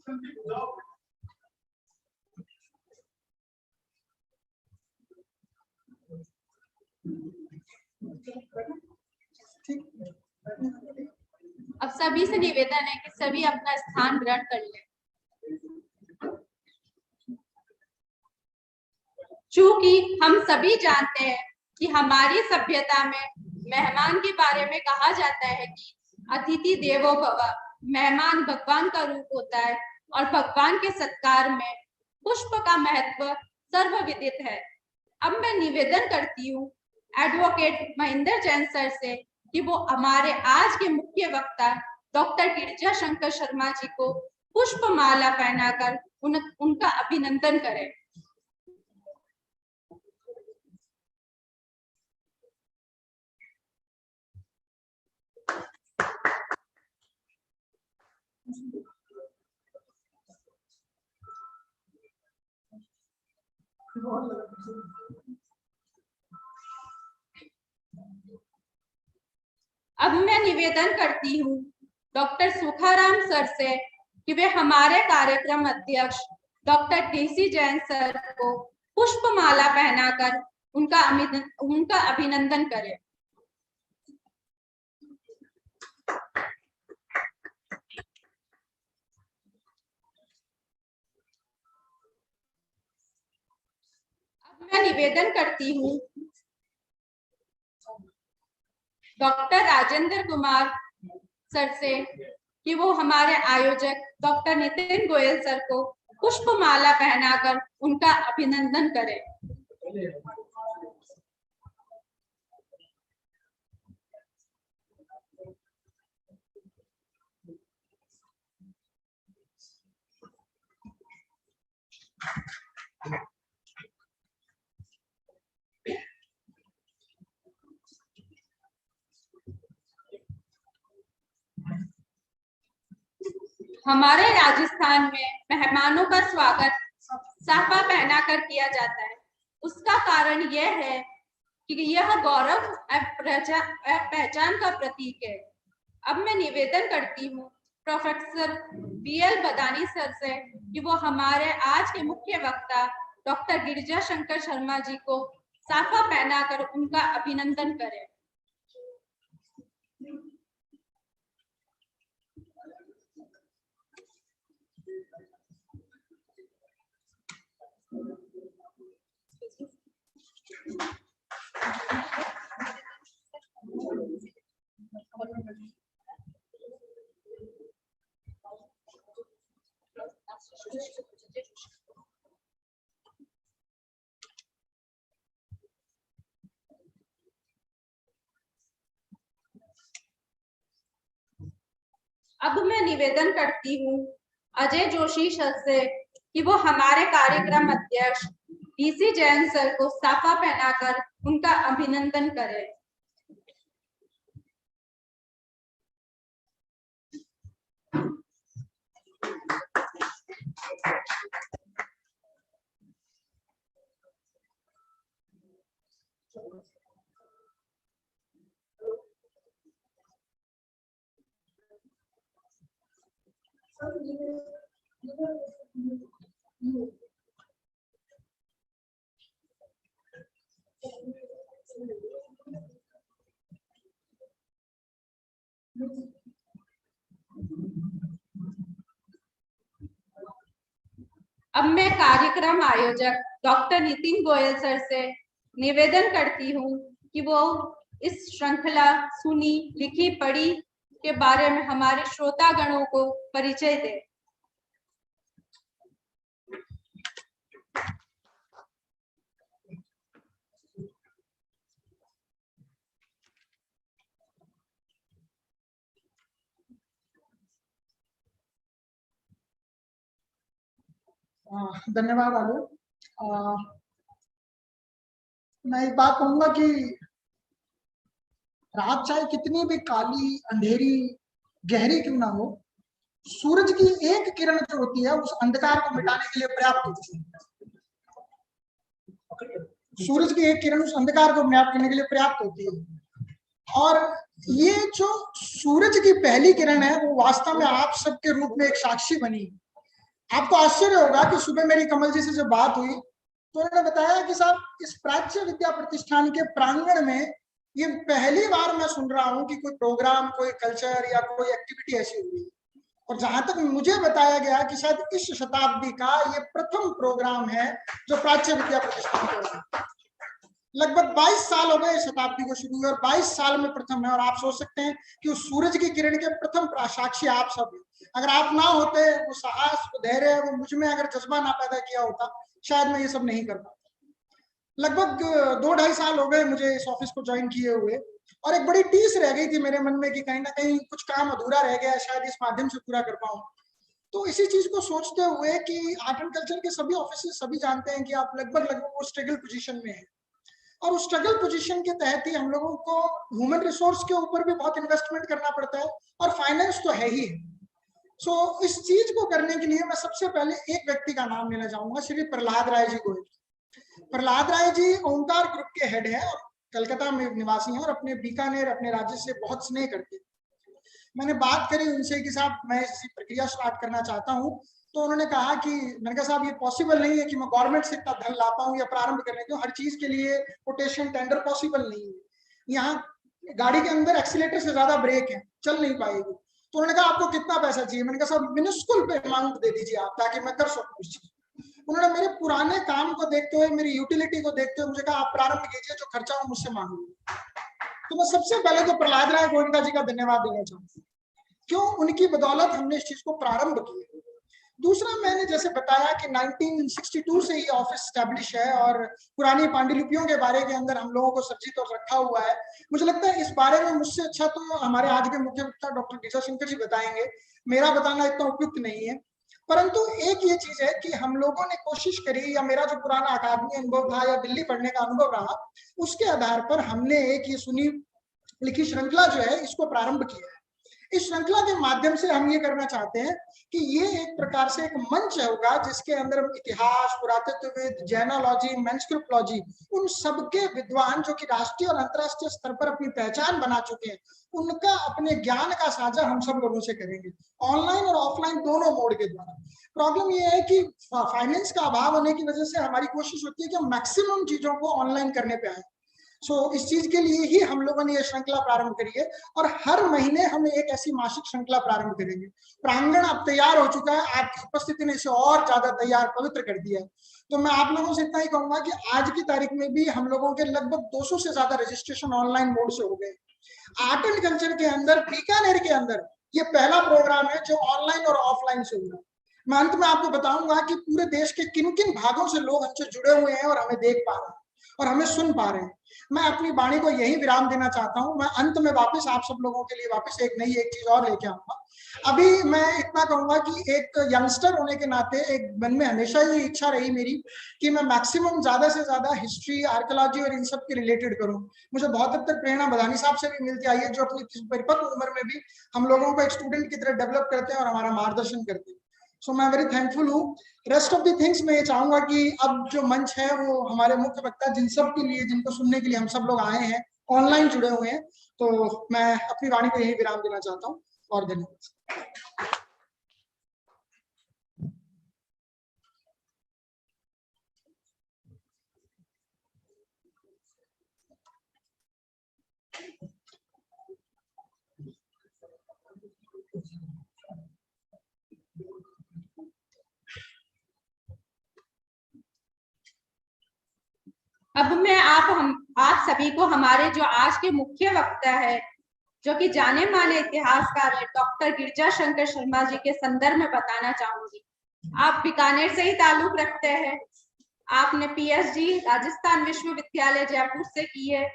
अब सभी से निवेदन है कि सभी अपना स्थान ग्रहण कर लें। चूंकि हम सभी जानते हैं कि हमारी सभ्यता में मेहमान के बारे में कहा जाता है कि अतिथि देवो भव, मेहमान भगवान का रूप होता है और भगवान के सत्कार में पुष्प का महत्व सर्वविदित है। अब मैं निवेदन करती हूँ एडवोकेट महेंद्र जैन सर से कि वो हमारे आज के मुख्य वक्ता डॉक्टर गिरिजा शंकर शर्मा जी को पुष्पमाला पहनाकर उनका अभिनंदन करें। अब मैं निवेदन करती हूँ डॉक्टर सुखाराम सर से कि वे हमारे कार्यक्रम अध्यक्ष डॉक्टर टीसी जैन सर को पुष्पमाला पहनाकर उनका अभिनंदन करें। अब मैं निवेदन करती हूँ डॉक्टर राजेंद्र कुमार सर से कि वो हमारे आयोजक डॉक्टर नितिन गोयल सर को पुष्पमाला पहनाकर उनका अभिनंदन करें। हमारे राजस्थान में मेहमानों का स्वागत साफा पहनाकर किया जाता है। उसका कारण यह है कि यह गौरव पहचान का प्रतीक है। अब मैं निवेदन करती हूँ प्रोफेसर बीएल बदानी सर से कि वो हमारे आज के मुख्य वक्ता डॉक्टर गिरिजा शंकर शर्मा जी को साफा पहनाकर उनका अभिनंदन करें। अब मैं निवेदन करती हूँ अजय जोशी सर से कि वो हमारे कार्यक्रम अध्यक्ष डीसी जैन सर को साफा पहनाकर उनका अभिनंदन करें। अब मैं कार्यक्रम आयोजक डॉक्टर नितिन गोयल सर से निवेदन करती हूँ कि वो इस श्रृंखला सुनी लिखी पढ़ी के बारे में हमारे श्रोतागणों को परिचय दे। धन्यवाद आलू। मैं एक बात कहूंगा कि रात चाहे कितनी भी काली अंधेरी गहरी क्यों ना हो, सूरज की एक किरण जो होती है उस अंधकार को मिटाने के लिए पर्याप्त होती है। सूरज की एक किरण उस अंधकार को मिटाने करने के लिए पर्याप्त होती है। और ये जो सूरज की पहली किरण है वो वास्तव में आप सबके रूप में एक साक्षी बनी। आपको आश्चर्य होगा कि सुबह मेरी कमल जी से जब बात हुई तो उन्होंने बताया कि साहब इस प्राच्य विद्या प्रतिष्ठान के प्रांगण में ये पहली बार मैं सुन रहा हूँ कि कोई प्रोग्राम, कोई कल्चर या कोई एक्टिविटी ऐसी हुई। और जहां तक मुझे बताया गया कि शायद इस शताब्दी का ये प्रथम प्रोग्राम है जो प्राच्य विद्या प्रतिष्ठान को होगा। लगभग 22 साल हो गए शताब्दी को शुरू हुए और 22 साल में प्रथम है। और आप सोच सकते हैं कि उस सूरज की किरण के प्रथम साक्षी आप सब हैं। अगर आप ना होते, वो साहस, वो धैर्य, वो मुझ में अगर जज्बा ना पैदा किया होता, शायद मैं ये सब नहीं कर पाता। लगभग 2-2.5 साल हो गए मुझे इस ऑफिस को ज्वाइन किए हुए, और एक बड़ी टीस रह गई थी मेरे मन में कि कहीं ना कहीं कुछ काम अधूरा रह गया, शायद इस माध्यम से पूरा कर पाऊं। तो इसी चीज को सोचते हुए कि आर्ट एंड कल्चर के सभी ऑफिस सभी जानते हैं कि आप लगभग वो स्ट्रगल पोजीशन में है, और उस स्ट्रगल पोजीशन के तहत ही हम लोगों को ह्यूमन रिसोर्स के ऊपर भी बहुत इन्वेस्टमेंट करना पड़ता है, और फाइनेंस तो है ही है। सो इस चीज को करने के लिए मैं सबसे पहले एक व्यक्ति का नाम लेना चाहूंगा, श्री प्रहलाद राय जी गोयल। प्रहलाद राय जी ओंकार ग्रुप के हेड है और कलकत्ता में निवासी हैं, और अपने बीकानेर, अपने राज्य से बहुत स्नेह करते हैं। मैंने बात करी उनसे कि साहब मैं इसी प्रक्रिया स्टार्ट करना चाहता हूँ। तो उन्होंने कहा कि, मैंने कहा साहब ये पॉसिबल नहीं है कि मैं गवर्नमेंट से इतना धन ला पाऊँ या प्रारंभ करने के, हर चीज के लिए कोटेशन टेंडर पॉसिबल नहीं है। यहाँ गाड़ी के अंदर एक्सीलेटर से ज्यादा ब्रेक है, चल नहीं पाएगी। तो उन्होंने कहा आपको कितना पैसा चाहिए? मैंने कहा साहब मिनिस्कुल पे अमाउंट दे दीजिए आप, ताकि मैं कर सकूँ उस चीज। उन्होंने मेरे पुराने काम को देखते हुए, मेरी यूटिलिटी को देखते हुए मुझे कहा आप प्रारंभ कीजिए, जो खर्चा हो मुझसे मांगिए। तो मैं सबसे पहले तो प्रहलाद राय गोयनका जी का धन्यवाद देना चाहूंगा, क्यों, उनकी बदौलत हमने इस चीज को प्रारंभ किया। दूसरा, मैंने जैसे बताया कि 1962 से ये ऑफिस स्टैब्लिश है, और पुरानी पांडुलिपियों के बारे के अंदर हम लोगों को सज्जित और रखा हुआ है। मुझे लगता है इस बारे में मुझसे अच्छा तो हमारे आज के मुख्य वक्ता डॉक्टर गिरजा शंकर जी बताएंगे, मेरा बताना इतना उपयुक्त नहीं है। परंतु एक ये चीज है कि हम लोगों ने कोशिश करी, या मेरा जो पुराना अकादमी अनुभव था या दिल्ली पढ़ने का अनुभव रहा, उसके आधार पर हमने एक ये सुनी लिखी श्रृंखला जो है इसको प्रारंभ किया है। इस श्रृंखला के माध्यम से हम ये करना चाहते हैं कि ये एक प्रकार से एक मंच होगा जिसके अंदर हम इतिहास, पुरातत्वविद, जैनोलॉजी, मैन्युस्क्रिप्टोलॉजी, उन सबके विद्वान जो कि राष्ट्रीय और अंतर्राष्ट्रीय स्तर पर अपनी पहचान बना चुके हैं, उनका अपने ज्ञान का साझा हम सब लोगों से करेंगे, ऑनलाइन और ऑफलाइन दोनों मोड के द्वारा। प्रॉब्लम ये है कि फाइनेंस का अभाव होने की वजह से हमारी कोशिश होती है कि हम मैक्सिमम चीजों को ऑनलाइन करने पे आए। इस चीज के लिए ही हम लोगों ने ये श्रृंखला प्रारंभ करी है, और हर महीने हम एक ऐसी मासिक श्रृंखला प्रारंभ करेंगे। प्रांगण अब तैयार हो चुका है, आपकी उपस्थिति ने इसे और ज्यादा तैयार, पवित्र कर दिया है। तो मैं आप लोगों से इतना ही कहूंगा कि आज की तारीख में भी हम लोगों के लगभग 200 से ज्यादा रजिस्ट्रेशन ऑनलाइन मोड से हो गए। आर्ट एंड कल्चर के अंदर, बीकानेर के अंदर ये पहला प्रोग्राम है जो ऑनलाइन और ऑफलाइन से हुआ। मैं अंत में आपको बताऊंगा कि पूरे देश के किन किन भागों से लोग हमसे जुड़े हुए हैं और हमें देख पा रहे हैं और हमें सुन पा रहे हैं। मैं अपनी वाणी को यही विराम देना चाहता हूं। मैं अंत में वापस आप सब लोगों के लिए वापस एक नई एक चीज और लेके आऊंगा। अभी मैं इतना कहूंगा कि एक यंगस्टर होने के नाते एक मन में हमेशा ये इच्छा रही मेरी कि मैं मैक्सिमम ज्यादा से ज्यादा हिस्ट्री, आर्कियोलॉजी और इन सब के रिलेटेड करूं। मुझे बहुत हद तक प्रेरणा बदानी साहब से भी मिलती आई है, जो अपनी परिपक्व उम्र में भी हम लोगों को एक स्टूडेंट की तरह डेवलप करते हैं और हमारा मार्गदर्शन करते हैं। सो मैं वेरी थैंकफुल हूँ। रेस्ट ऑफ द थिंग्स मैं ये चाहूंगा कि अब जो मंच है वो हमारे मुख्य वक्ता जिन सब के लिए, जिनको सुनने के लिए हम सब लोग आए हैं, ऑनलाइन जुड़े हुए हैं, तो मैं अपनी वाणी को यही विराम देना चाहता हूँ और धन्यवाद। अब मैं आप सभी को हमारे जो आज के मुख्य वक्ता है, जो कि जाने माने इतिहासकार है, डॉक्टर गिरजा शंकर शर्मा जी के संदर्भ में बताना चाहूंगी। आप बीकानेर से ही ताल्लुक रखते हैं। आपने पीएचडी राजस्थान विश्वविद्यालय जयपुर से की है।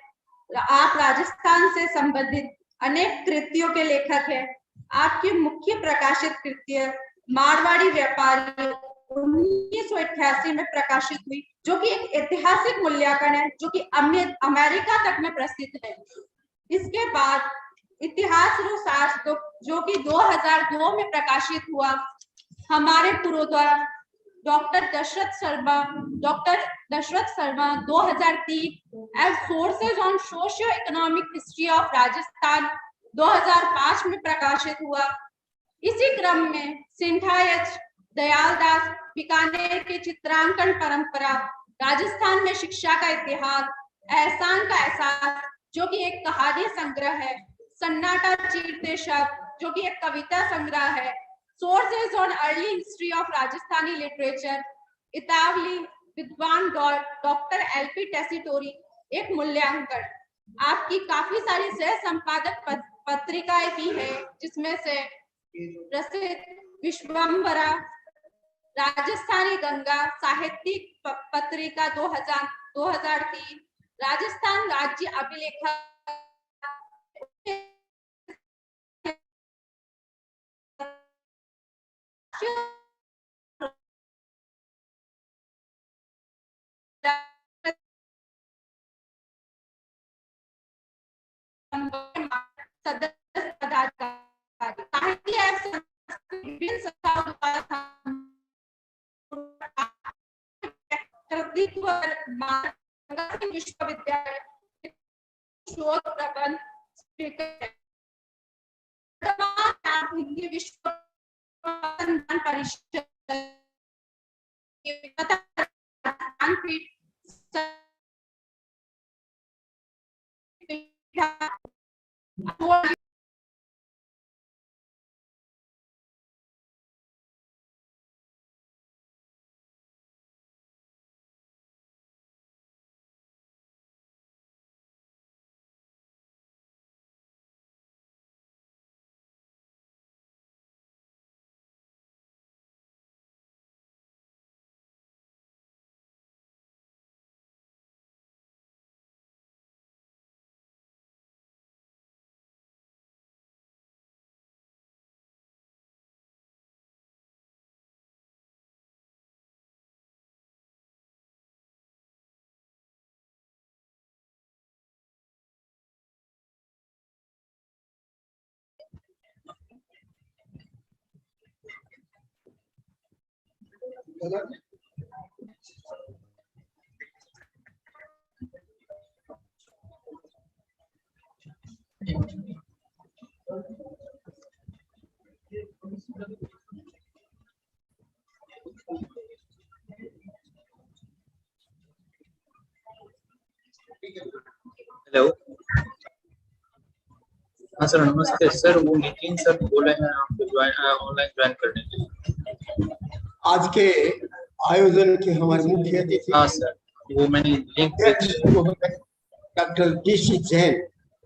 आप राजस्थान से संबंधित अनेक कृतियों के लेखक हैं। आपकी मुख्य प्रकाशित कृतियां मारवाड़ी व्यापारी 1988 में प्रकाशित हुई, जो कि एक ऐतिहासिक मूल्यांकन है, जो कि अमेरिका तक में प्रसिद्ध है। इसके बाद इतिहास शास्त्र, जो कि 2002 में प्रकाशित हुआ, हमारे पूर्वज doctor Dasharath Sharma 2003 as sources on socio economic history of Rajasthan 2005 में प्रकाशित हुआ। इसी क्रम में सिंठा एच दयाल दास, बीकानेर के चित्रांकन परंपरा, राजस्थान में शिक्षा का इतिहास, एहसान का एहसास जो कि एक कहानी संग्रह है, सन्नाटा चीरते शब्द जो कि एक कविता संग्रह है, sources on early history of Rajasthani literature, इतावली विद्वान डॉक्टर एलपी टेसिटोरी, एक मूल्यांकन। आपकी काफी सारी सह संपादक पत्रिकाएं भी है, जिसमें से प्रसिद्ध विश्वम्भरा, राजस्थानी गंगा साहित्यिक पत्रिका 2003, राजस्थान राज्य अभिलेखा सदस्य पदाधिकारी, साहित्य विभिन्न संस्थाओं द्वारा विश्वविद्यालय शोध प्रबंध हिंदी विश्व परिषद हेलो, हाँ सर नमस्ते सर, वो नितिन सर बोले हैं आपको ऑनलाइन ज्वाइन करने के लिए। आज के आयोजन के हमारे मुख्य अतिथि, हाँ सर, वो मैंने लिंक डॉक्टर DC जैन,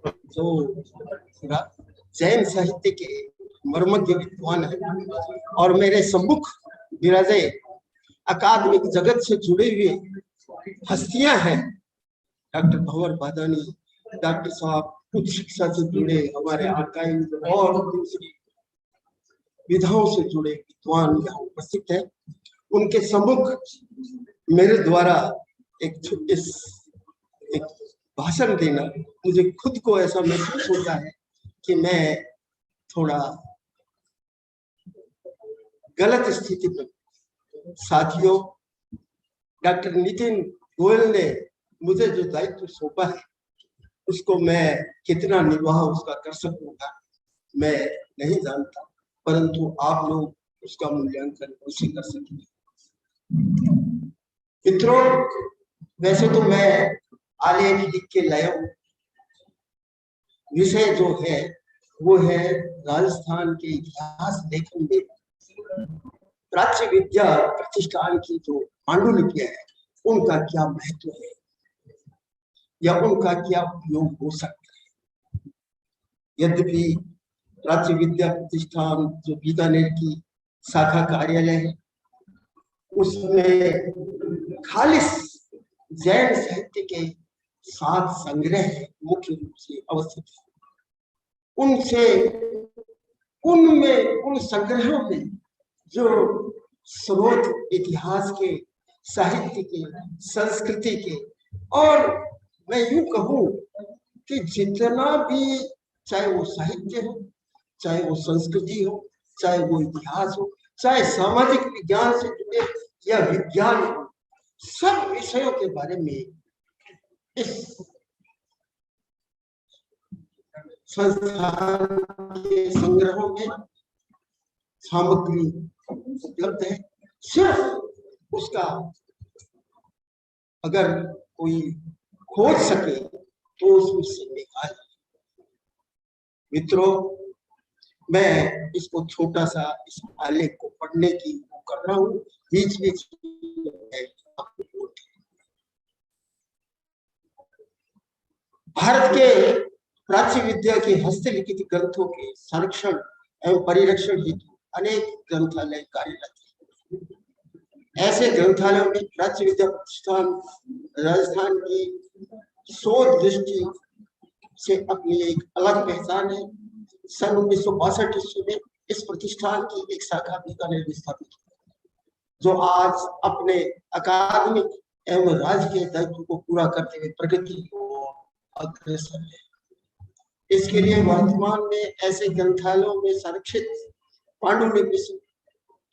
जो जैन साहित्य के मर्मज्ञ विद्वान है और मेरे सम्मुख विराजे अकादमिक जगत से जुड़े हुए हस्तियां हैं। डॉक्टर भंवर बादानी, डॉक्टर साहब उच्च शिक्षा से जुड़े हमारे आर्काइव और दूसरी विधाओं से जुड़े विद्वान यहाँ उपस्थित है। उनके सम्मुख मेरे द्वारा एक भाषण देना, मुझे खुद को ऐसा महसूस होता है कि मैं थोड़ा गलत स्थिति में। साथियों, डॉक्टर नितिन गोयल ने मुझे जो दायित्व सौंपा है उसको मैं कितना निर्वाह उसका कर सकूंगा मैं नहीं जानता, परंतु आप लोग उसका मूल्यांकन उसी कर सकेंगे। मित्रों, वैसे तो मैं आलेख लिख के लाया हूं। विषय जो है वो है राजस्थान के इतिहास लेखन में प्राच्य विद्या प्रतिष्ठान की जो पांडुलिपियां है उनका क्या महत्व है या उनका क्या उपयोग हो सकता है। यद्यपि प्राच्य विद्या प्रतिष्ठान जो बीकानेर की शाखा कार्यालय है उसमें खालिस जैन साहित्य के 7 संग्रह मुख्य रूप से अवस्थित है। उन संग्रहों में जो स्रोत इतिहास के, साहित्य के, संस्कृति के और मैं यूं कहूं कि जितना भी, चाहे वो साहित्य हो, चाहे वो संस्कृति हो, चाहे वो इतिहास हो, चाहे सामाजिक विज्ञान से जुड़े या विज्ञान हो, सब विषयों के बारे में इस संस्थान के संग्रहों में सामग्री उपलब्ध है, सिर्फ उसका अगर कोई खोज सके तो उससे निकाल। मित्रों, मैं इसको छोटा सा इस आलेख को पढ़ने की कर रहा हूँ, बीच बीच भारत के प्राच्य विद्या के हस्तलिखित ग्रंथों के संरक्षण एवं परिरक्षण हेतु अनेक ग्रंथालय कार्यरत हैं। ऐसे ग्रंथालयों में प्राच्य विद्या प्रतिष्ठान राजस्थान की शोध दृष्टि से अपनी एक अलग पहचान है। सन 1962 ईस्वी में इस प्रतिष्ठान की एक शाखा बीकानेर में स्थापित हुई, जो आज अपने अकादमिक एवं राजकीय दायित्व को पूरा करते हुए प्रगति को अग्रसर है। इसके लिए वर्तमान में ऐसे ग्रंथालयों में संरक्षित पांडुलिपि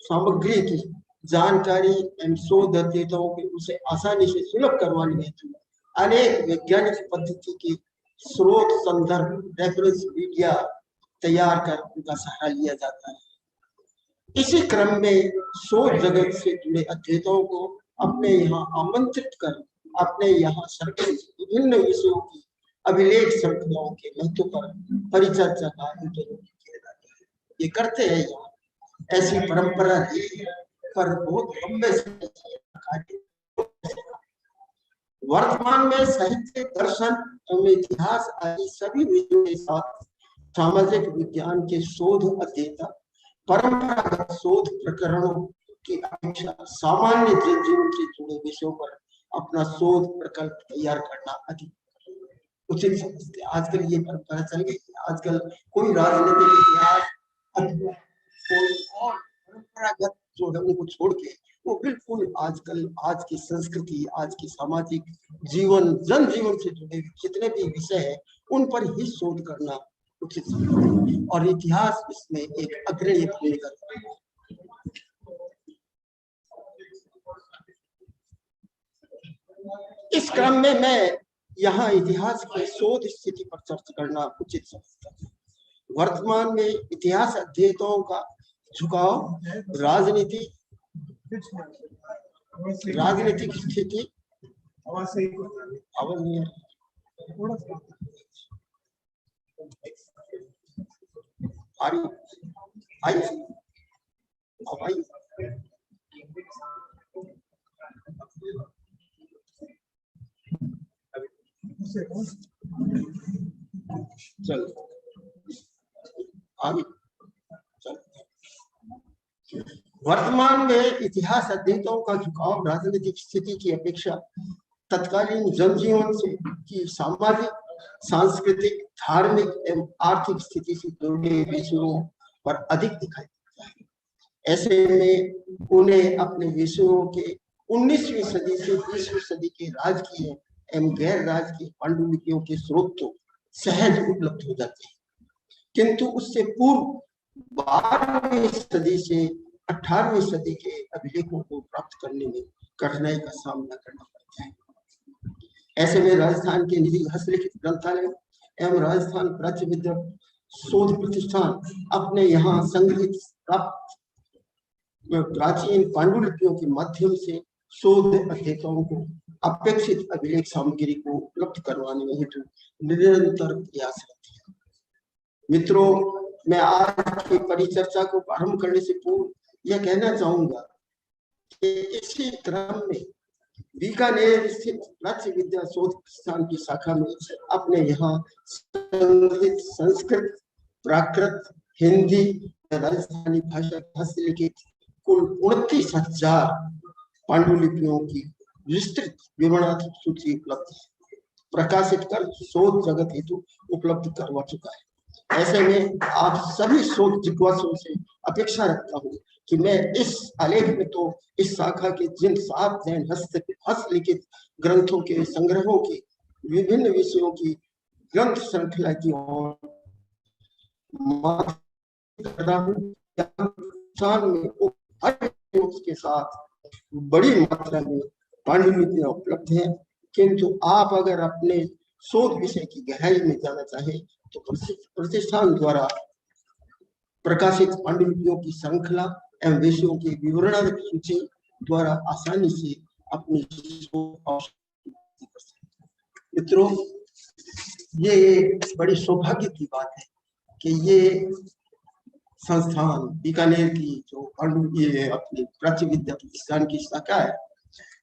सामग्री की जानकारी एवं शोध अध्येताओं को उसे आसानी से सुलभ करवाने हेतु अनेक वैज्ञानिक पद्धति की स्रोत संदर्भ रेफरेंस मीडिया तैयार कर उनका सहारा लिया जाता है। इसी क्रम में शोध जगत से जुड़े अध्येताओं को अपने यहाँ आमंत्रित कर अपने यहाँ संरक्षित विभिन्न विषयों की अभिलेख श्रृंखलाओं के महत्व पर परिचर्चा का आयोजन किया जाता है। ये करते हैं यहाँ, ऐसी परंपरा रही है, पर बहुत लंबे समय से। वर्तमान में साहित्य, दर्शन एवं इतिहास आदि सभी विषयों के साथ सामाजिक विज्ञान के शोध अध्येता परंपरागत शोध प्रकरणों की अपेक्षा सामान्य जनजीवन से जुड़े विषयों पर अपना शोध प्रकल्प तैयार करना अधिक उचित समझते। आजकल ये परंपरा चल गई। आजकल कोई राजनीतिक इतिहास कोई और परंपरागत जो है उनको छोड़ के वो बिल्कुल आजकल आज की संस्कृति, आज की सामाजिक जीवन, जन जीवन से जुड़े जितने भी विषय है उन पर ही शोध करना उचित समझते और इतिहास इसमें एक अग्रणी भूमिका निभाता है। इस क्रम में मैं यहाँ इतिहास की शोध स्थिति पर चर्चा करना उचित समझता हूँ। वर्तमान में इतिहास अध्येताओं का झुकाव राजनीतिक स्थिति चलो आगे चल। वर्तमान में इतिहास अध्येताओं का झुकाव राजनीतिक स्थिति की अपेक्षा तत्कालीन जनजीवन से की सामाजिक, सांस्कृतिक, धार्मिक एवं आर्थिक स्थिति से जुड़े विषयों पर अधिक दिखाई देता है। ऐसे में उन्हें अपने विषयों के 19वीं सदी से 20वीं सदी के राजकीय एवं गैर राजकीय पांडुलिपियों के स्रोत तो सहज उपलब्ध हो जाते हैं, किंतु उससे पूर्व 12वीं सदी से 18वीं सदी के अभिलेखों को प्राप्त करने में कठिनाई का सामना करना पड़ता है। ऐसे में राजस्थान के निजी हस्तलिखित ग्रंथालय एवं राजस्थान प्राच्य विद्या शोध प्रतिष्ठान अपने यहाँ संग्रहित प्राप्त प्राचीन पांडुलिपियों के माध्यम से शोध अध्येताओं को अपेक्षित अभिलेख सामग्री को उपलब्ध करवाने में हेतु निरंतर प्रयासरत है। मित्रों, मैं आज की परिचर्चा को प्रारंभ करने से पूर्व यह कहना चाहूंगा कि इसी क्रम में बीकानेर स्थित प्राच्य विद्या शोध प्रतिष्ठान की शाखा में अपने यहाँ संस्कृत, प्राकृत, हिंदी, राजस्थानी भाषा हस्तलिखित कुल 29,000 पांडुलिपियों की विस्तृत विवरणात्मक सूची उपलब्ध है, प्रकाशित कर शोध जगत हेतु उपलब्ध करवा चुका है। ऐसे में आप सभी शोध जिज्ञासुओं से अपेक्षा रखता हूँ कि मैं इस आलेख में तो इस शाखा के जिन 7 जैन हस्तलिखित ग्रंथों के संग्रहों की विभिन्न विषयों की ग्रंथ श्रृंखला की ओर के साथ बड़ी मात्रा में पांडुलिपियां उपलब्ध हैं, किंतु आप अगर अपने शोध विषय की गहराई में जाना चाहें तो प्रतिष्ठान द्वारा प्रकाशित पांडुलिपियों की श्रृंखला एवं विषयों की विवरणात्मक सूची द्वारा आसानी से अपनी मित्रों, ये बड़ी सौभाग्य की बात है कि ये संस्थान बीकानेर की जो ये अपनी प्राच्य विद्या प्रतिष्ठान की शाखा है,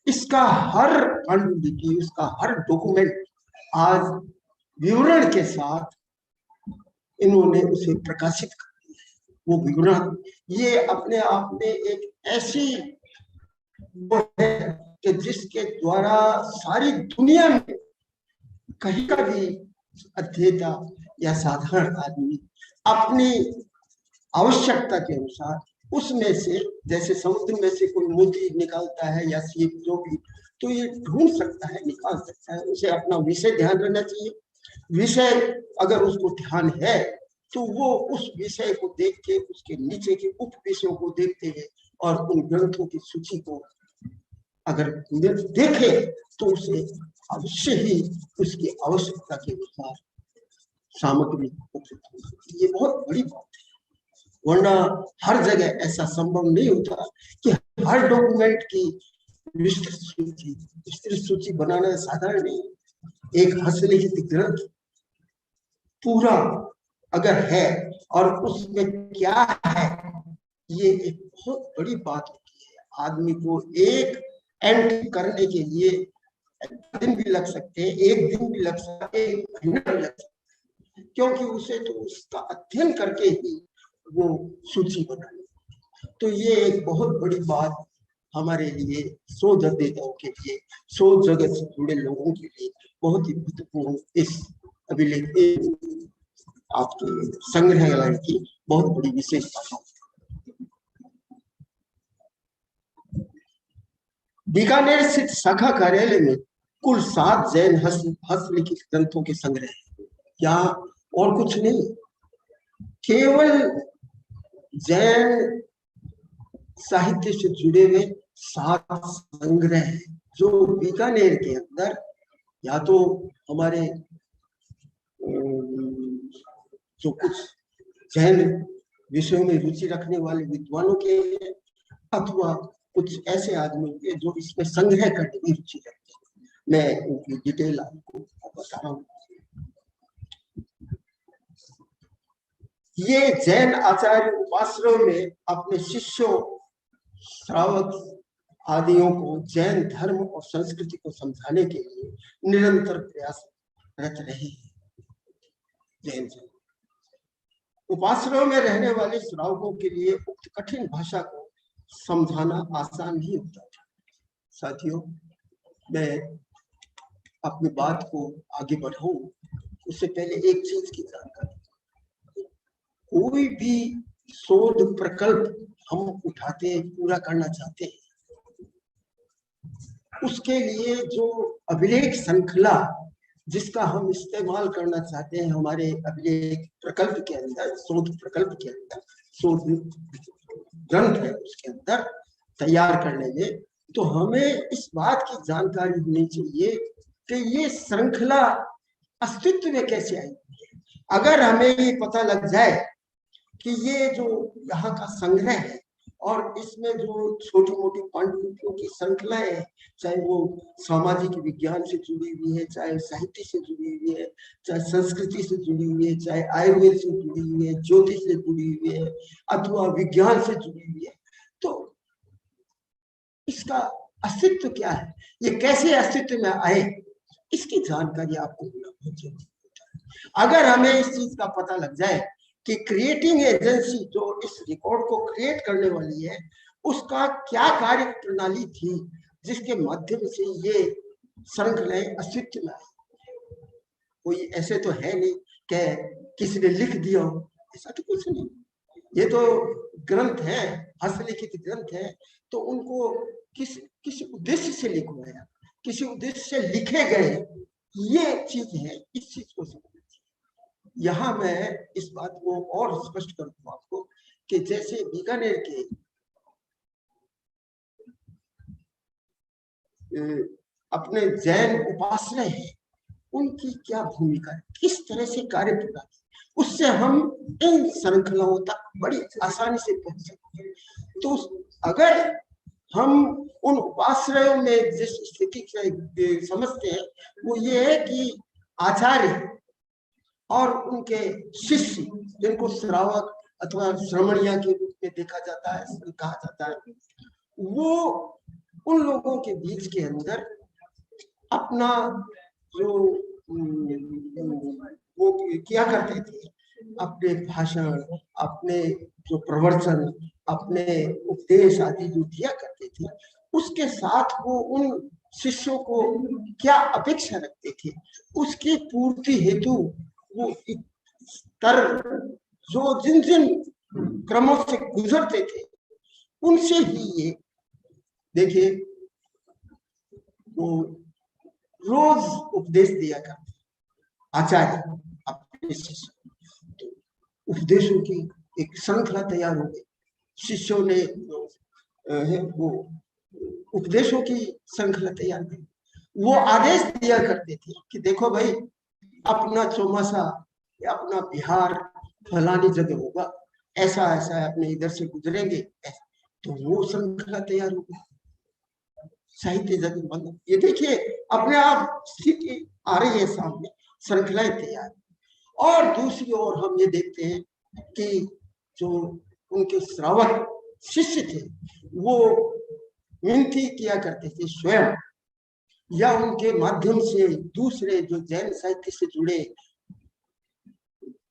इसका हर पांडुलिपि, उसका हर डॉक्यूमेंट आज विवरण के साथ इन्होंने उसे प्रकाशित कर दिया है। वो विवरण ये अपने आप में एक ऐसी वो है कि जिसके द्वारा सारी दुनिया में कहीं का भी अध्येता या साधारण आदमी अपनी आवश्यकता के अनुसार उसमें से, जैसे समुद्र में से कोई मोती निकालता है या सीप जो भी, तो ये ढूंढ सकता है, निकाल सकता है। उसे अपना विषय ध्यान रहना चाहिए। विषय अगर उसको ध्यान है तो वो उस विषय को देख के उसके नीचे के उप विषयों को देखते हैं और उन ग्रंथों की सूची को अगर देखे तो उसे अवश्य ही उसकी आवश्यकता के अनुसार सामग्री उपलब्ध होती है। ये बहुत बड़ी बात है, वरना हर जगह ऐसा संभव नहीं होता कि हर डॉक्यूमेंट की विस्तृत सूची बनाना साधारण नहीं। एक हस्तलिखित ग्रंथ पूरा अगर है और उसमें क्या है, ये एक बहुत बड़ी बात होती है। आदमी को एक एंट्री करने के लिए दिन भी लग सकते हैं, एक दिन भी लग सकते हैं, एक महीना भी लग सकता है, क्योंकि उसे तो उसका अध्ययन करके ही वो सूची बनानी। तो ये एक बहुत बड़ी बात हमारे लिए, शोध अध्येताओं के लिए, शोध जगत से जुड़े लोगों के लिए बहुत ही महत्वपूर्ण इस अभिलेख आपके संग्रहालय की बहुत बड़ी विशेषता। बीकानेर स्थित शाखा कार्यालय में कुल 7 जैन हस्तलिखित ग्रंथों के संग्रह है। यहाँ और कुछ नहीं, केवल जैन साहित्य से जुड़े हुए 7 संग्रह है जो बीकानेर के अंदर या तो हमारे जो कुछ जैन विषयों में रुचि रखने वाले विद्वानों के हैं अथवा कुछ ऐसे आदमी के जो इसमें संग्रह करने की रुचि रखते हैं। मैं उनकी डिटेल आपको बता रहा हूँ। ये जैन आचार्य उपासनाओं में अपने शिष्यों, श्रावक आदियों को जैन धर्म और संस्कृति को समझाने के लिए निरंतर प्रयासरत रहे हैं। जैन उपासनाओं में रहने वाले श्रावकों के लिए उक्त कठिन भाषा को समझाना आसान नहीं होता था। साथियों, मैं अपनी बात को आगे बढ़ाऊं उससे पहले एक चीज की जानकारी। कोई भी शोध प्रकल्प हम उठाते, पूरा करना चाहते हैं, उसके लिए जो अभिलेख श्रृंखला जिसका हम इस्तेमाल करना चाहते हैं हमारे अभिलेख प्रकल्प के अंदर, शोध प्रकल्प के अंदर, शोध ग्रंथ है उसके अंदर तैयार करने में, तो हमें इस बात की जानकारी होनी चाहिए कि ये श्रृंखला अस्तित्व में कैसे आई। अगर हमें ये पता लग जाए कि ये जो यहाँ का संग्रह है और इसमें जो छोटी मोटी पांडुलिपियों की श्रृंखलाएं है, चाहे वो सामाजिक विज्ञान से जुड़ी हुई है, चाहे साहित्य से जुड़ी हुई है, चाहे संस्कृति से जुड़ी हुई है, चाहे आयुर्वेद से जुड़ी हुई है, ज्योतिष से जुड़ी हुई है अथवा विज्ञान से जुड़ी हुई है, तो इसका अस्तित्व क्या है, ये कैसे अस्तित्व में आए, इसकी जानकारी आपको होना बहुत जरूरी होता है। अगर हमें इस चीज का पता लग जाए कि क्रिएटिंग एजेंसी जो इस रिकॉर्ड को क्रिएट करने वाली है उसका क्या कार्य प्रणाली थी जिसके माध्यम से ये श्रृंखलाएं अस्तित्व में आई। कोई ऐसे तो है नहीं कि किसी ने लिख दिया, ऐसा तो कुछ नहीं। ये तो ग्रंथ है, हस्तलिखित ग्रंथ है, तो उनको किसी उद्देश्य से लिखवाया, किसी उद्देश्य से लिखे गए, ये चीज है। इस चीज को समझना चाहिए। यहाँ मैं इस बात को और स्पष्ट कर दूं आपको कि जैसे बीकानेर के अपने जैन उपासना है, उनकी क्या भूमिका है, किस तरह से कार्य प्रणाली, उससे हम इन श्रृंखलाओं तक बड़ी आसानी से पहुंच सकते हैं। तो अगर हम उन उपाश्रयों में जिस स्थिति से समझते हैं वो ये है कि आचार्य और उनके शिष्य, जिनको श्रावक अथवा श्रमणिया के रूप में देखा जाता है, कहा जाता है, वो उन लोगों के बीच के अंदर अपना जो वो किया करते थे, अपने भाषण, अपने जो प्रवचन, अपने उपदेश आदि जो दिया करते थे, उसके साथ वो उन शिष्यों को क्या अपेक्षा रखते थे, उसकी पूर्ति हेतु वो स्तर जो जिन जिन क्रमों से गुजरते थे, उनसे ही ये देखिए वो रोज उपदेश दिया करते आचार्य अपने शिष्य। तो उपदेशों की एक श्रृंखला तैयार हो गई। शिष्यों ने है वो उपदेशों की श्रृंखला तैयार की। वो आदेश दिया करते थे कि देखो भाई, अपना चौमासा या अपना बिहार फलानी जगह होगा, ऐसा ऐसा अपने इधर से गुजरेंगे, तो वो श्रृंखला तैयार हो गई। साहित्य जगत बंद, ये देखिए अपने आप स्थिति आ रही है सामने, श्रृंखलाएं तैयार। और दूसरी ओर हम ये देखते हैं कि जो उनके श्रावक शिष्य थे वो विनती किया करते थे स्वयं, या उनके माध्यम से दूसरे जो जैन साहित्य से जुड़े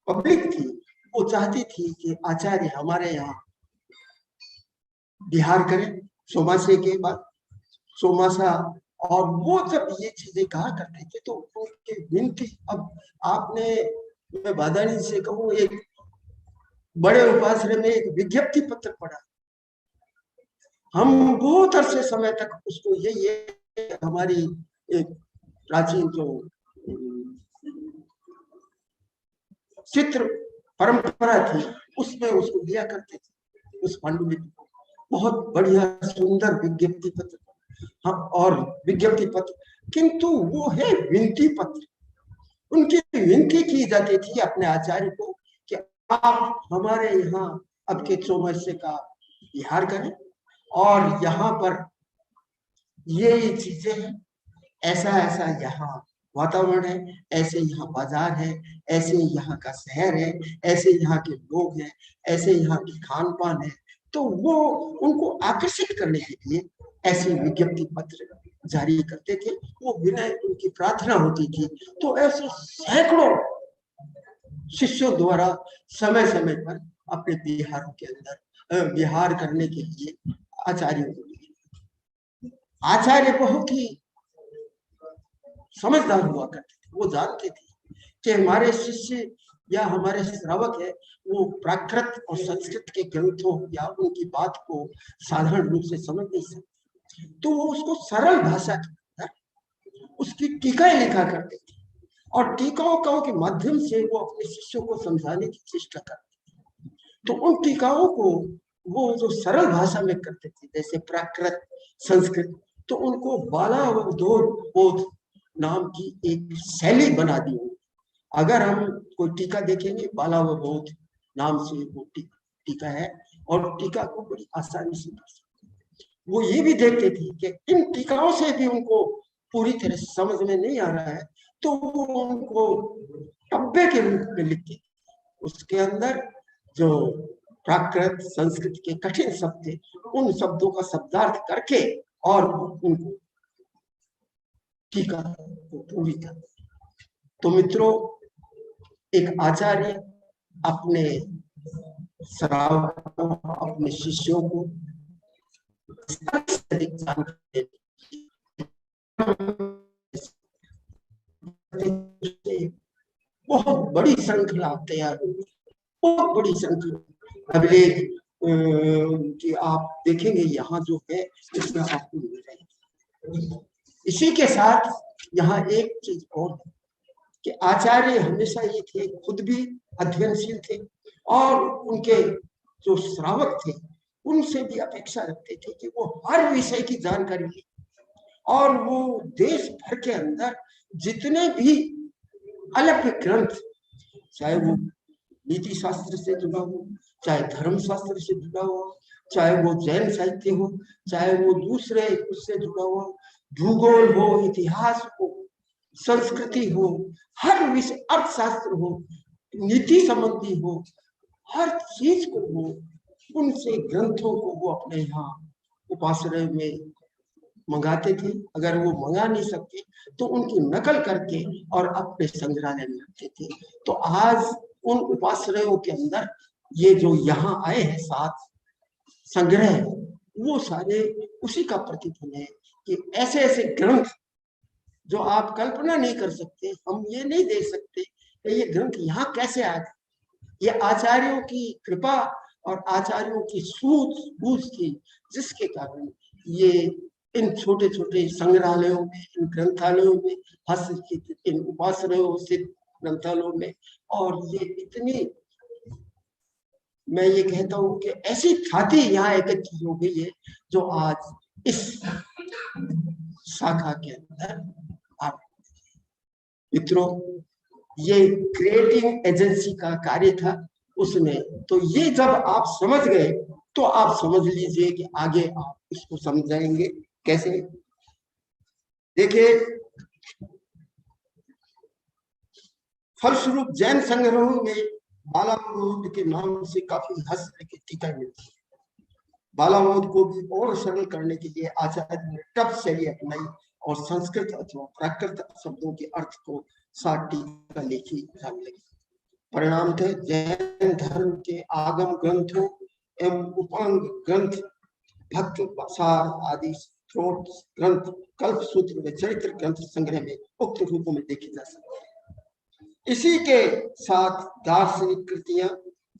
पब्लिक थी, वो चाहती थी कि आचार्य हमारे यहाँ विहार करें चौमासे के बाद, चौमासा। और वो जब ये चीजें कहा करते थे तो उनके विनती, अब आपने, मैं बादानी से कहूँ, एक बड़े उपाश्रय में एक विज्ञप्ति पत्र पढ़ा, हम बहुत अरसे समय तक उसको, ये हमारी एक प्राचीन जो चित्र परंपरा थी उसमें उसको दिया करते थे, उस पांडुलिपि को। बहुत बढ़िया सुंदर विज्ञप्ति पत्र, हाँ, और विज्ञप्ति पत्र, किंतु वो है विनती पत्र। उनकी विनती की जाती थी अपने आचार्य को कि आप हमारे यहाँ अब के चौमासे का विहार करें, और यहाँ पर ये चीजें हैं, ऐसा ऐसा यहाँ वातावरण है, ऐसे यहाँ बाजार है, ऐसे यहाँ का शहर है, ऐसे यहाँ के लोग हैं, ऐसे यहाँ की खान पान है। तो वो उनको आकर्षित करने के लिए ऐसे विज्ञप्ति पत्र जारी करते थे। वो विनय उनकी प्रार्थना होती थी। तो ऐसे सैकड़ों शिष्यों द्वारा समय समय पर अपने बिहारों के अंदर विहार करने के लिए आचार्यों को, आचार्य बहुत ही समझदार हुआ करते थे। वो जानते थे कि हमारे शिष्य या हमारे श्रावक है वो प्राकृत और संस्कृत के ग्रंथों या उनकी बात को साधारण रूप से समझ नहीं सकते, तो वो उसको सरल भाषा के अंदर उसकी टीकाएं लिखा करते थे, और टीकाओं के माध्यम से वो अपने शिष्यों को समझाने की चेष्टा करते थे। तो उन टीकाओं को वो जो सरल भाषा में करते थे, जैसे प्राकृत, संस्कृत, तो उनको बालावबोध नाम की एक शैली बना दी। अगर हम कोई टीका देखेंगे, बालावबोध नाम से वो टीका है, और टीका को बड़ी आसानी से कर सकते हैं। वो ये भी देखते थे कि इन टीकाओं से भी उनको पूरी तरह समझ में नहीं आ रहा है, तो वो उनको टब्बे के रूप में लिखते थे। उसके अंदर जो प्राकृत, संस्कृत के कठिन शब्द थे, उन शब्दों का शब्दार्थ करके और उनको टीका को पूरी कर। तो मित्रों, एक आचार्य अपने श्रावकों, अपने शिष्यों को अधिक जानकारी, बहुत बड़ी श्रृंखला तैयार हुई, बहुत बड़ी श्रृंखला अभिलेख कि आप देखेंगे यहाँ जो है इसमें आपको मिल जाएगी। इसी के साथ यहाँ एक चीज और है कि आचार्य हमेशा ये थे, खुद भी अध्ययनशील थे, और उनके जो श्रावक थे उनसे भी अपेक्षा रखते थे कि वो हर विषय की जानकारी ले, और वो देश भर के अंदर जितने भी अलग ग्रंथ, चाहे वो नीति शास्त्र से जुड़ा हो, चाहे धर्म शास्त्र से जुड़ा हो, चाहे वो जैन साहित्य हो, चाहे वो दूसरे उससे जुड़ा हो, भूगोल हो, इतिहास हो, संस्कृति हो, हर विषय, अर्थशास्त्र हो, नीति संबंधी हो, हर चीज को वो उनसे ग्रंथों को वो अपने यहाँ उपाश्रय में मंगाते थे। अगर वो मंगा नहीं सकते तो उनकी नकल करके और अपने संग्रहालय में रखते थे। तो आज उन उपाश्रयों के अंदर ये जो यहाँ आए हैं 7 संग्रह, वो सारे उसी का प्रतिफल है कि ऐसे ऐसे ग्रंथ जो आप कल्पना नहीं कर सकते, हम ये नहीं देख सकते कि ये ग्रंथ यहाँ कैसे आ गए। ये आचार्यों की कृपा और आचार्यों की सूझबूझ थी, जिसके कारण ये इन छोटे छोटे संग्रहालयों में, इन ग्रंथालयों में, हस्तलिखित इन उपाश्रयों से ग्रंथालयों में, और ये इतनी, मैं ये कहता हूँ कि ऐसी ख्याति यहाँ एकत्रित हो गई है जो आज इस शाखा के अंदर आप मित्रों, ये क्रिएटिंग एजेंसी का कार्य था उसमें। तो ये जब आप समझ गए तो आप समझ लीजिए कि आगे आप इसको समझाएंगे कैसे। देखिए, फलस्वरूप जैन संग्रहों में बालामोद के नाम से काफी हस्तलिखित टीका मिलती है। बालामोद को भी और सरल करने के लिए आचार्य ने टप शैली अपनाई और संस्कृत अथवा प्राकृत शब्दों के अर्थ को 7 टीका लिखी जाने लगी। परिणाम थे जैन धर्म के आगम ग्रंथों एवं उपांग ग्रंथ, भक्त सार आदि स्त्रोत ग्रंथ, कल्प सूत्र व चरित्र ग्रंथ संग्रह में उक्त रूपों में देखे जा सकते हैं। इसी के साथ दार्शनिक कृतियां,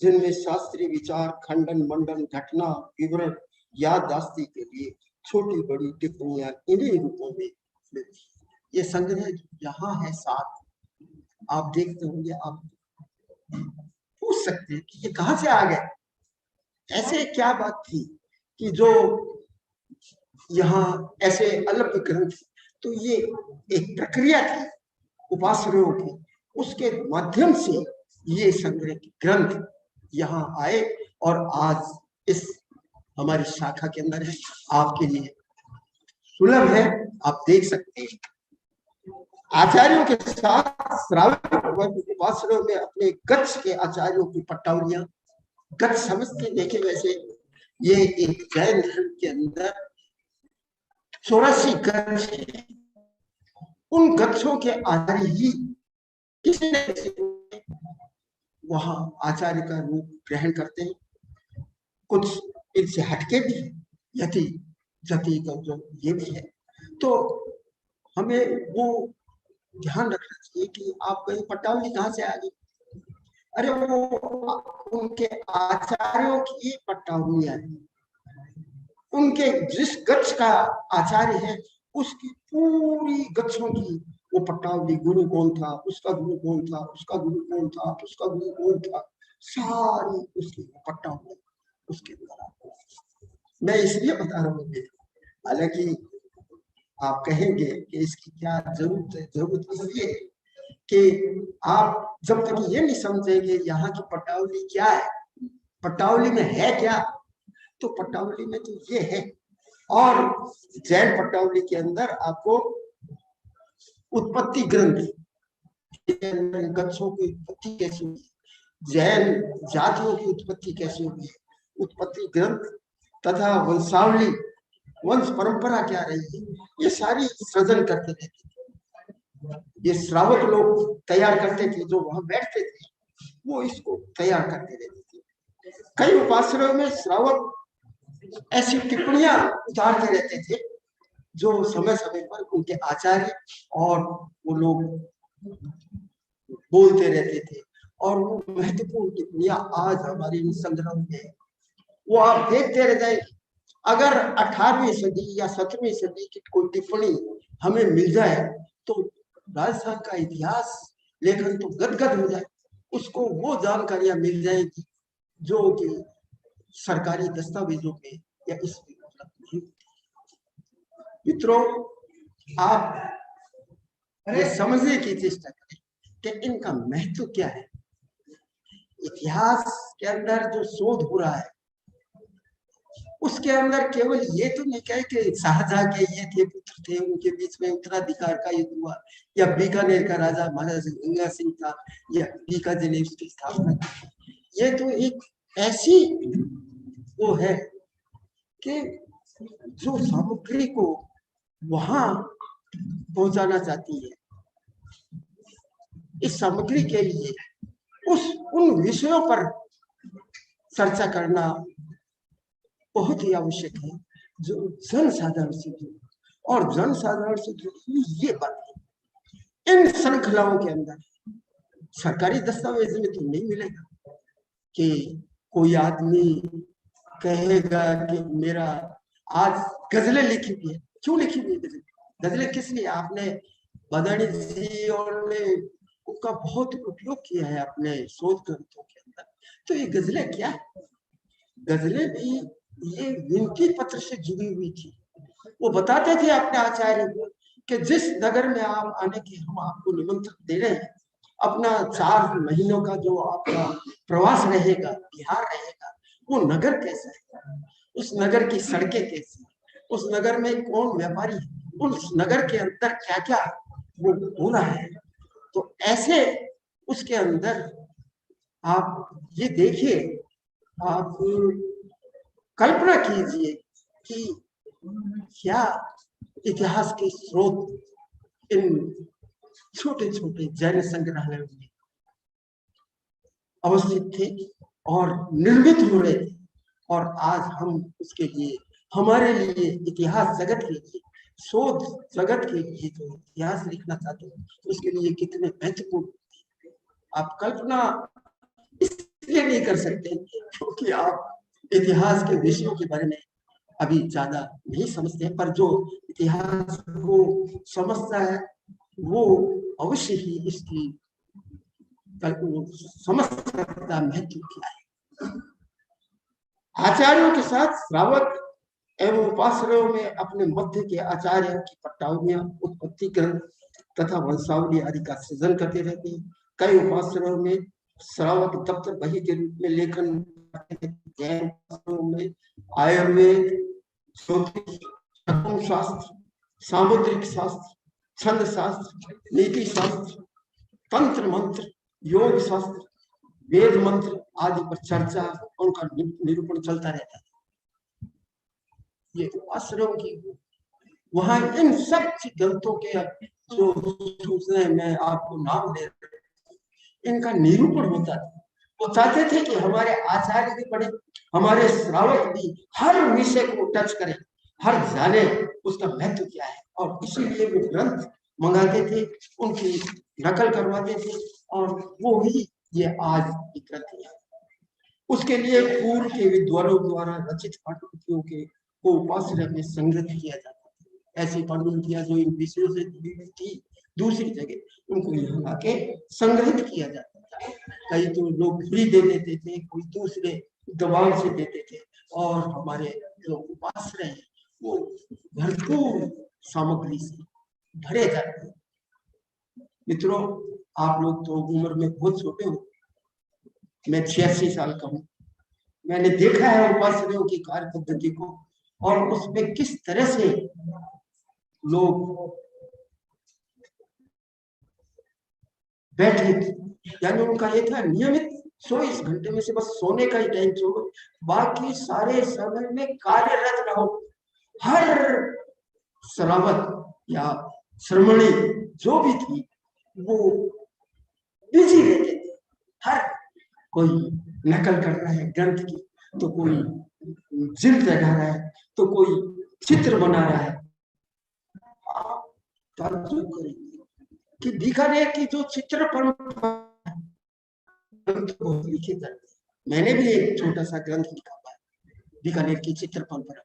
जिनमें शास्त्रीय विचार, खंडन मंडन, घटना विवरण, याददाश्ती के लिए छोटी बड़ी टिप्पणियां इन्हीं रूपों में मिलती। ये संग्रह यहाँ है 7, आप देखते होंगे, आप पूछ सकते हैं कि ये कहां से आ गए, ऐसे क्या बात थी कि जो यहाँ ऐसे अलग ग्रंथ। तो ये एक प्रक्रिया थी उपाश्रयों की, उसके माध्यम से ये संग्रह ग्रंथ यहाँ आए और आज इस हमारी शाखा के अंदर है, आपके लिए सुलभ है, आप देख सकते हैं। आचार्यों के साथ श्रावक उपाश्रयों में अपने गच्छ के आचार्यों की पट्टावलियां, गच्छ समझते देखे वैसे ये एक जैन धर्म के अंदर 84 गच्छ है। उन गच्छों के आचार्य ही किसी न वहां आचार्य का रूप ग्रहण करते हैं। कुछ इनसे हटके भी है, यति जति का जो ये भी है। तो हमें वो ध्यान रखना चाहिए कि आप कहीं पट्टावली कहाँ से आ गई, अरे वो उनके आचार्यों की पट्टावलियां हैं। उनके जिस गच्छ का आचार्य है उसकी पूरी गच्छों की वो पट्टावली, गुरु कौन था, उसका गुरु कौन था, उसका गुरु कौन था, उसका गुरु कौन था, सारी उसकी पट्टावली उसके द्वारा। मैं इसलिए बता रहा हूँ, हालांकि आप कहेंगे कि इसकी क्या जरूरत है। जरूरत इसलिए कि आप जब तक ये नहीं समझेंगे यहाँ की पट्टावली क्या है, पट्टावली में है क्या, तो पट्टावली में तो ये है। और जैन पट्टावली के अंदर आपको उत्पत्ति ग्रंथ, गच्छों की उत्पत्ति कैसी हुई, जैन जातियों की उत्पत्ति कैसी हुई, उत्पत्ति ग्रंथ तथा वंशावली, वंश परंपरा क्या रही है, ये सारी सृजन करते रहते थे। ये श्रावक लोग तैयार करते थे, जो वहां बैठते थे वो इसको तैयार करते रहते थे। कई उपाश्रयों में श्रावक ऐसी टिप्पणियां उतारते रहते थे जो समय समय पर उनके आचार्य और वो लोग बोलते रहते थे, और वो महत्वपूर्ण टिप्पणियां आज हमारे इन संग्रह में वो आप देखते रह जाएंगे। अगर 18वीं सदी या 17वीं सदी की कोई टिप्पणी हमें मिल जाए तो राजस्थान का इतिहास लेखन तो गदगद हो जाए, उसको वो जानकारियां मिल जाएगी जो कि सरकारी दस्तावेजों में या इसमें उपलब्ध नहीं होती। मित्रों, आप ये समझने की चेष्टा करें कि इनका महत्व क्या है। इतिहास के अंदर जो शोध हो रहा है उसके अंदर केवल ये तो नहीं कहे कि शाहजहां के ये थे पुत्र थे, उनके बीच में उत्तराधिकार का युद्ध हुआ, या बीकानेर का राजा महाराजा गंगा सिंह था, या बीकानेर ने उसकी स्थापना की। ये तो एक ऐसी वो है कि जो सामग्री को वहां पहुंचाना चाहती है, इस सामग्री के लिए उन विषयों पर चर्चा करना बहुत ही आवश्यक है जो जनसाधारण से जुड़ी, और जनसाधारण से जुड़ी हुई ये बातें इन श्रृंखलाओं के अंदर सरकारी दस्तावेज में तो नहीं मिलेगा कि कोई आदमी कहेगा कि मेरा आज गजलें लिखी हुई है। क्यों लिखी हुई है गजलें? गजलें किस लिए? आपने बदाणी जी और ने उसका बहुत उपयोग किया है अपने शोध ग्रंथों के अंदर। तो ये गजलें क्या है? गजलें भी ये विनती पत्र से जुड़ी हुई थी। वो बताते थे अपने आचार्य को कि जिस नगर में आप आने के हम आपको निमंत्रण दे रहे हैं, अपना 4 महीनों का जो आपका प्रवास रहेगा, बिहार रहेगा, वो नगर कैसा है, उस नगर की सड़कें कैसी, उस नगर में कौन व्यापारी है, उस नगर के अंदर क्या क्या वो हो रहा है। तो ऐसे उसके अंदर आप ये देखिए, आप कल्पना कीजिए कि क्या इतिहास के स्रोत इन छोटे छोटे जैन संग्रहालयों में अवस्थित थे और निर्मित हो रहे थे, और आज हम उसके लिए, हमारे लिए, इतिहास जगत के लिए, शोध जगत के लिए जो इतिहास लिखना चाहते हैं उसके लिए कितने महत्वपूर्ण। आप कल्पना इसलिए नहीं कर सकते क्योंकि आप इतिहास के विषयों के बारे में अभी ज्यादा नहीं समझते हैं, पर जो इतिहास को समझता है वो अवश्य ही इसकी समझ सकता महत्व क्या है। आचार्यों के साथ श्रावक एवं उपासनाओं में अपने मध्य के आचार्यों की पट्टावलियां, उत्पत्ति ग्रंथ तथा वंशावली आदि का सृजन करते रहते हैं। कई उपासनाओं में श्रावक दफ्तर बही के रूप में लेखन, जैन में आयुर्वेद, ज्योतिष, शास्त्र, सामुद्रिक शास्त्र, छंद शास्त्र, नीति शास्त्र, तंत्र मंत्र, योग शास्त्र, वेद मंत्र आदि पर चर्चा, उनका निरूपण चलता रहता है। ये आश्रम की वहां इन सब ग्रंथों के जो सूचना मैं आपको नाम दे रहा हूं, इनका निरूपण होता था। वो चाहते थे कि हमारे आचार्य भी पढ़े, हमारे श्रावक भी हर विषय को टच करें, हर जाने उसका महत्व क्या है, और इसीलिए वो ग्रंथ मंगाते थे, उनकी नकल करवाते थे, और वो ही ये आज की ग्रंथ है। उसके लिए पूर्व के विद्वानों द्वारा रचित पांडुलिपियों के को उपासना में संग्रहित किया जाता है। ऐसी पांडुलिपियां जो इन विषयों से जुड़ी हुई थी दूसरी जगह, उनको यहाँ आके संग्रहित किया जाता था। कई तो लोग फ्री दे देते थे, कोई दूसरे दबाव से देते थे, और हमारे जो उपासना है वो भरपूर सामग्री से भरे जाते हैं। मित्रों, आप लोग तो उम्र में बहुत छोटे हो, मैं 86 साल का हूँ। मैंने देखा है उपासनाओं की कार्य पद्धति को, और उसमें किस तरह से लोग बैठे थे, यानी उनका ये था नियमित 24 घंटे में से बस सोने का ही टाइम छोड़ो, बाकी सारे समय में कार्यरत रहो। हर श्रावक या श्रमणी जो भी थी वो बिजी रहते थे। हर कोई नकल कर रहा है ग्रंथ की, तो कोई जिल्द लगा रहा है, तो कोई चित्र बना रहा है। आप ताज्जुब करेंगे कि बीकानेर की जो चित्र परंपरा लिखे जाते, मैंने भी एक छोटा सा ग्रंथ लिखा हुआ है बीकानेर की चित्र परंपरा,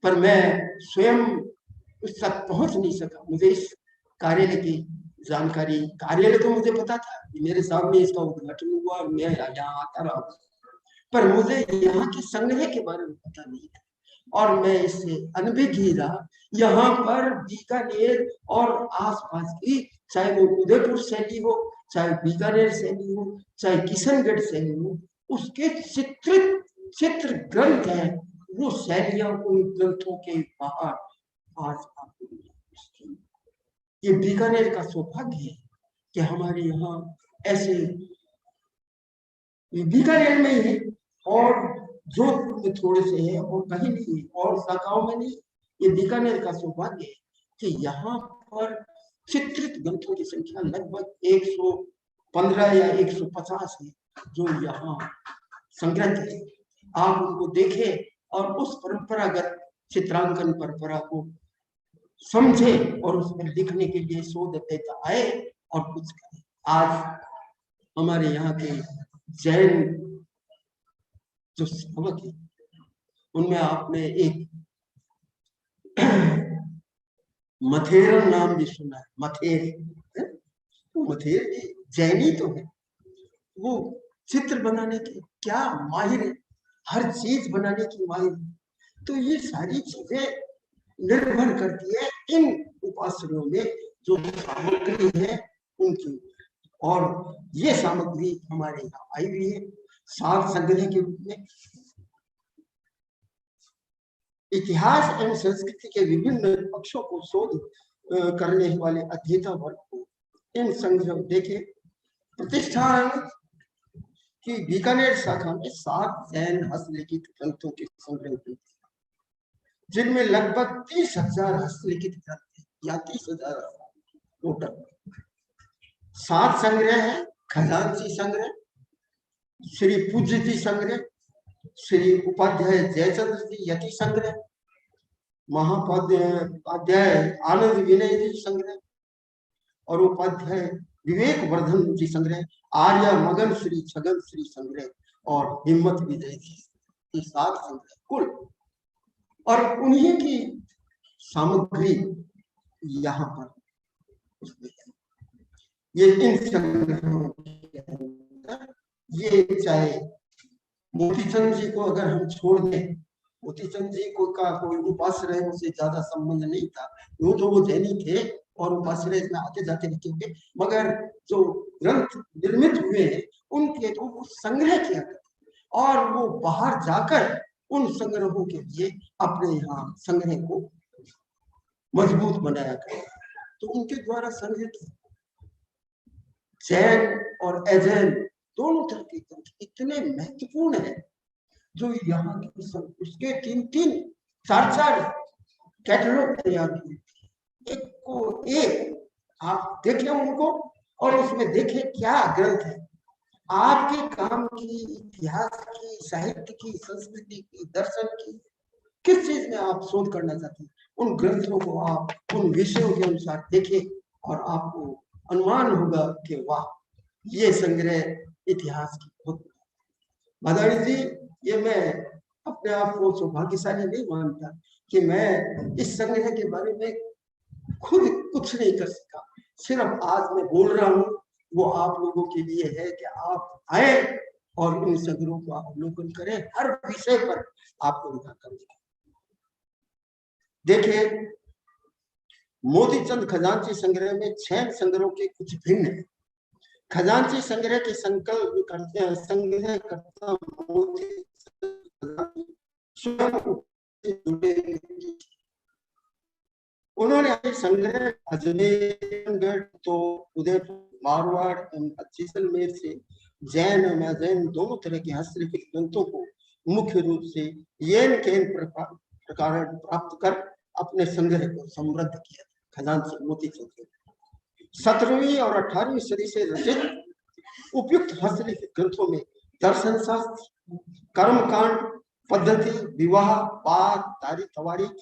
पर मैं स्वयं उस तक पहुंच नहीं सका। मुझे इस कार्यालय की जानकारी, कार्यालय तो मुझे पता था, मेरे सामने इसका उद्घाटन हुआ और मैं यहाँ आता रहा, पर मुझे यहाँ के संग्रह के बारे में पता नहीं था, और मैं इससे अनभिज्ञ रहा। यहाँ पर बीकानेर और आसपास की, चाहे वो उदयपुर शैली हो, चाहे बीकानेर शैली हो, चाहे किशनगढ़ शैली हो, उसके चित्र ग्रंथ है, वो शैलियां उन ग्रंथों के बाहर आज आपको। ये बीकानेर का सौभाग्य है कि हमारे यहाँ ऐसे, बीकानेर में ही है और जोधपुर में थोड़े से है और कहीं नहीं है और शाखाओं में नहीं। ये बीकानेर का सौभाग्य है कि यहाँ पर चित्रित ग्रंथों की संख्या लगभग 115 या 150 है जो यहाँ संग्रहित है। आप उनको देखें और उस परंपरागत चित्रांकन परंपरा को समझे और उस पर लिखने के लिए शोध देता आए और कुछ करें। आज हमारे यहाँ के जैन जो साधक है उनमें आपने एक मथेरन नाम भी सुना है। मथेर, मथेर जैनी तो है, वो चित्र बनाने के क्या माहिर है, हर चीज बनाने की माहिर है। तो ये सारी चीजें निर्भर करती है इन उपासनाओं में जो सामग्री है उनकी, और ये सामग्री हमारे यहाँ आई हुई है सात संग्रह के रूप में। इतिहास एवं संस्कृति के विभिन्न पक्षों को शोध करने वाले अध्येता वर्ग को इन संग्रह देखे। प्रतिष्ठान की बीकानेर शाखा में 7 जैन हस्तलिखित ग्रंथों के संग्रह थे, जिनमें लगभग 30,000 हस्तलिखित ग्रंथ या 30,000 टोटल। 7 संग्रह है। खजांची संग्रह, श्री पूज्य जी संग्रह, श्री उपाध्याय जयचंद्र जी यति संग्रह, महापाध्याय आनंद विनय जी संग्रह और उपाध्याय विवेक वर्धन जी संग्रह, आर्य मगन श्री छगन श्री संग्रह और हिम्मत विजय जी, ये 7 संग्रह कुल। और उन्हीं की सामग्री यहाँ पर ये इन संग्रहों ये चाहे मोतीचंद जी को अगर हम छोड़ दें, मोतीचंद जी को का कोई उपाश्रयों से ज्यादा संबंध नहीं था, वो तो वो जैनी थे और उपाश्रय में आते जाते रखेंगे, मगर जो ग्रंथ निर्मित हुए हैं उनके तो वो संग्रह किया करते और वो बाहर जाकर उन संग्रहों के लिए अपने यहाँ संग्रह को मजबूत बनाया करते, तो उनके द्वारा संग्रह जैन और अजैन दोनों तरह के ग्रंथ इतने महत्वपूर्ण है जो यहाँ की उसके 3-3, 4-4 कैटलॉग तैयार किए, एक को एक आप देखें उनको और उसमें देखें क्या ग्रंथ है आपके काम की, इतिहास की, साहित्य की, संस्कृति की, दर्शन की, किस चीज में आप शोध करना चाहते हैं, उन ग्रंथों को आप उन विषयों के अनुसार देखें और आपको अनुमान होगा कि वाह ये संग्रह इतिहास की बहुत। माधवी जी, ये मैं अपने आप को सौभाग्यशाली नहीं मानता कि मैं इस संग्रह के बारे में खुद कुछ नहीं कर सका, सिर्फ आज मैं बोल रहा हूँ वो आप लोगों के लिए है कि आप आए और इन संग्रहों को अवलोकन करें, हर विषय पर आपको लिखा करूंगा। देखिए मोतीचंद खजांची संग्रह में 6 संग्रहों के कुछ भिन्न है। खजांची संग्रह के संकल्प करते हैं संग्रह करता उन्होंने संग्रह अजमेर तो उदयपुर मारवाड़ एवं जैसलमेर से जैन एवं अजैन दोनों तरह के हस्तलिखित ग्रंथों को मुख्य रूप से येन केन प्रकार प्राप्त कर अपने संग्रह को समृद्ध किया। खजांची मोतीचंद 17वीं और 18वीं सदी से रचित उपयुक्त हस्तलिखित ग्रंथों में दर्शन शास्त्र, कर्मकांड, पद्धति, विवाह, पाठ, तारीख, तवारीख,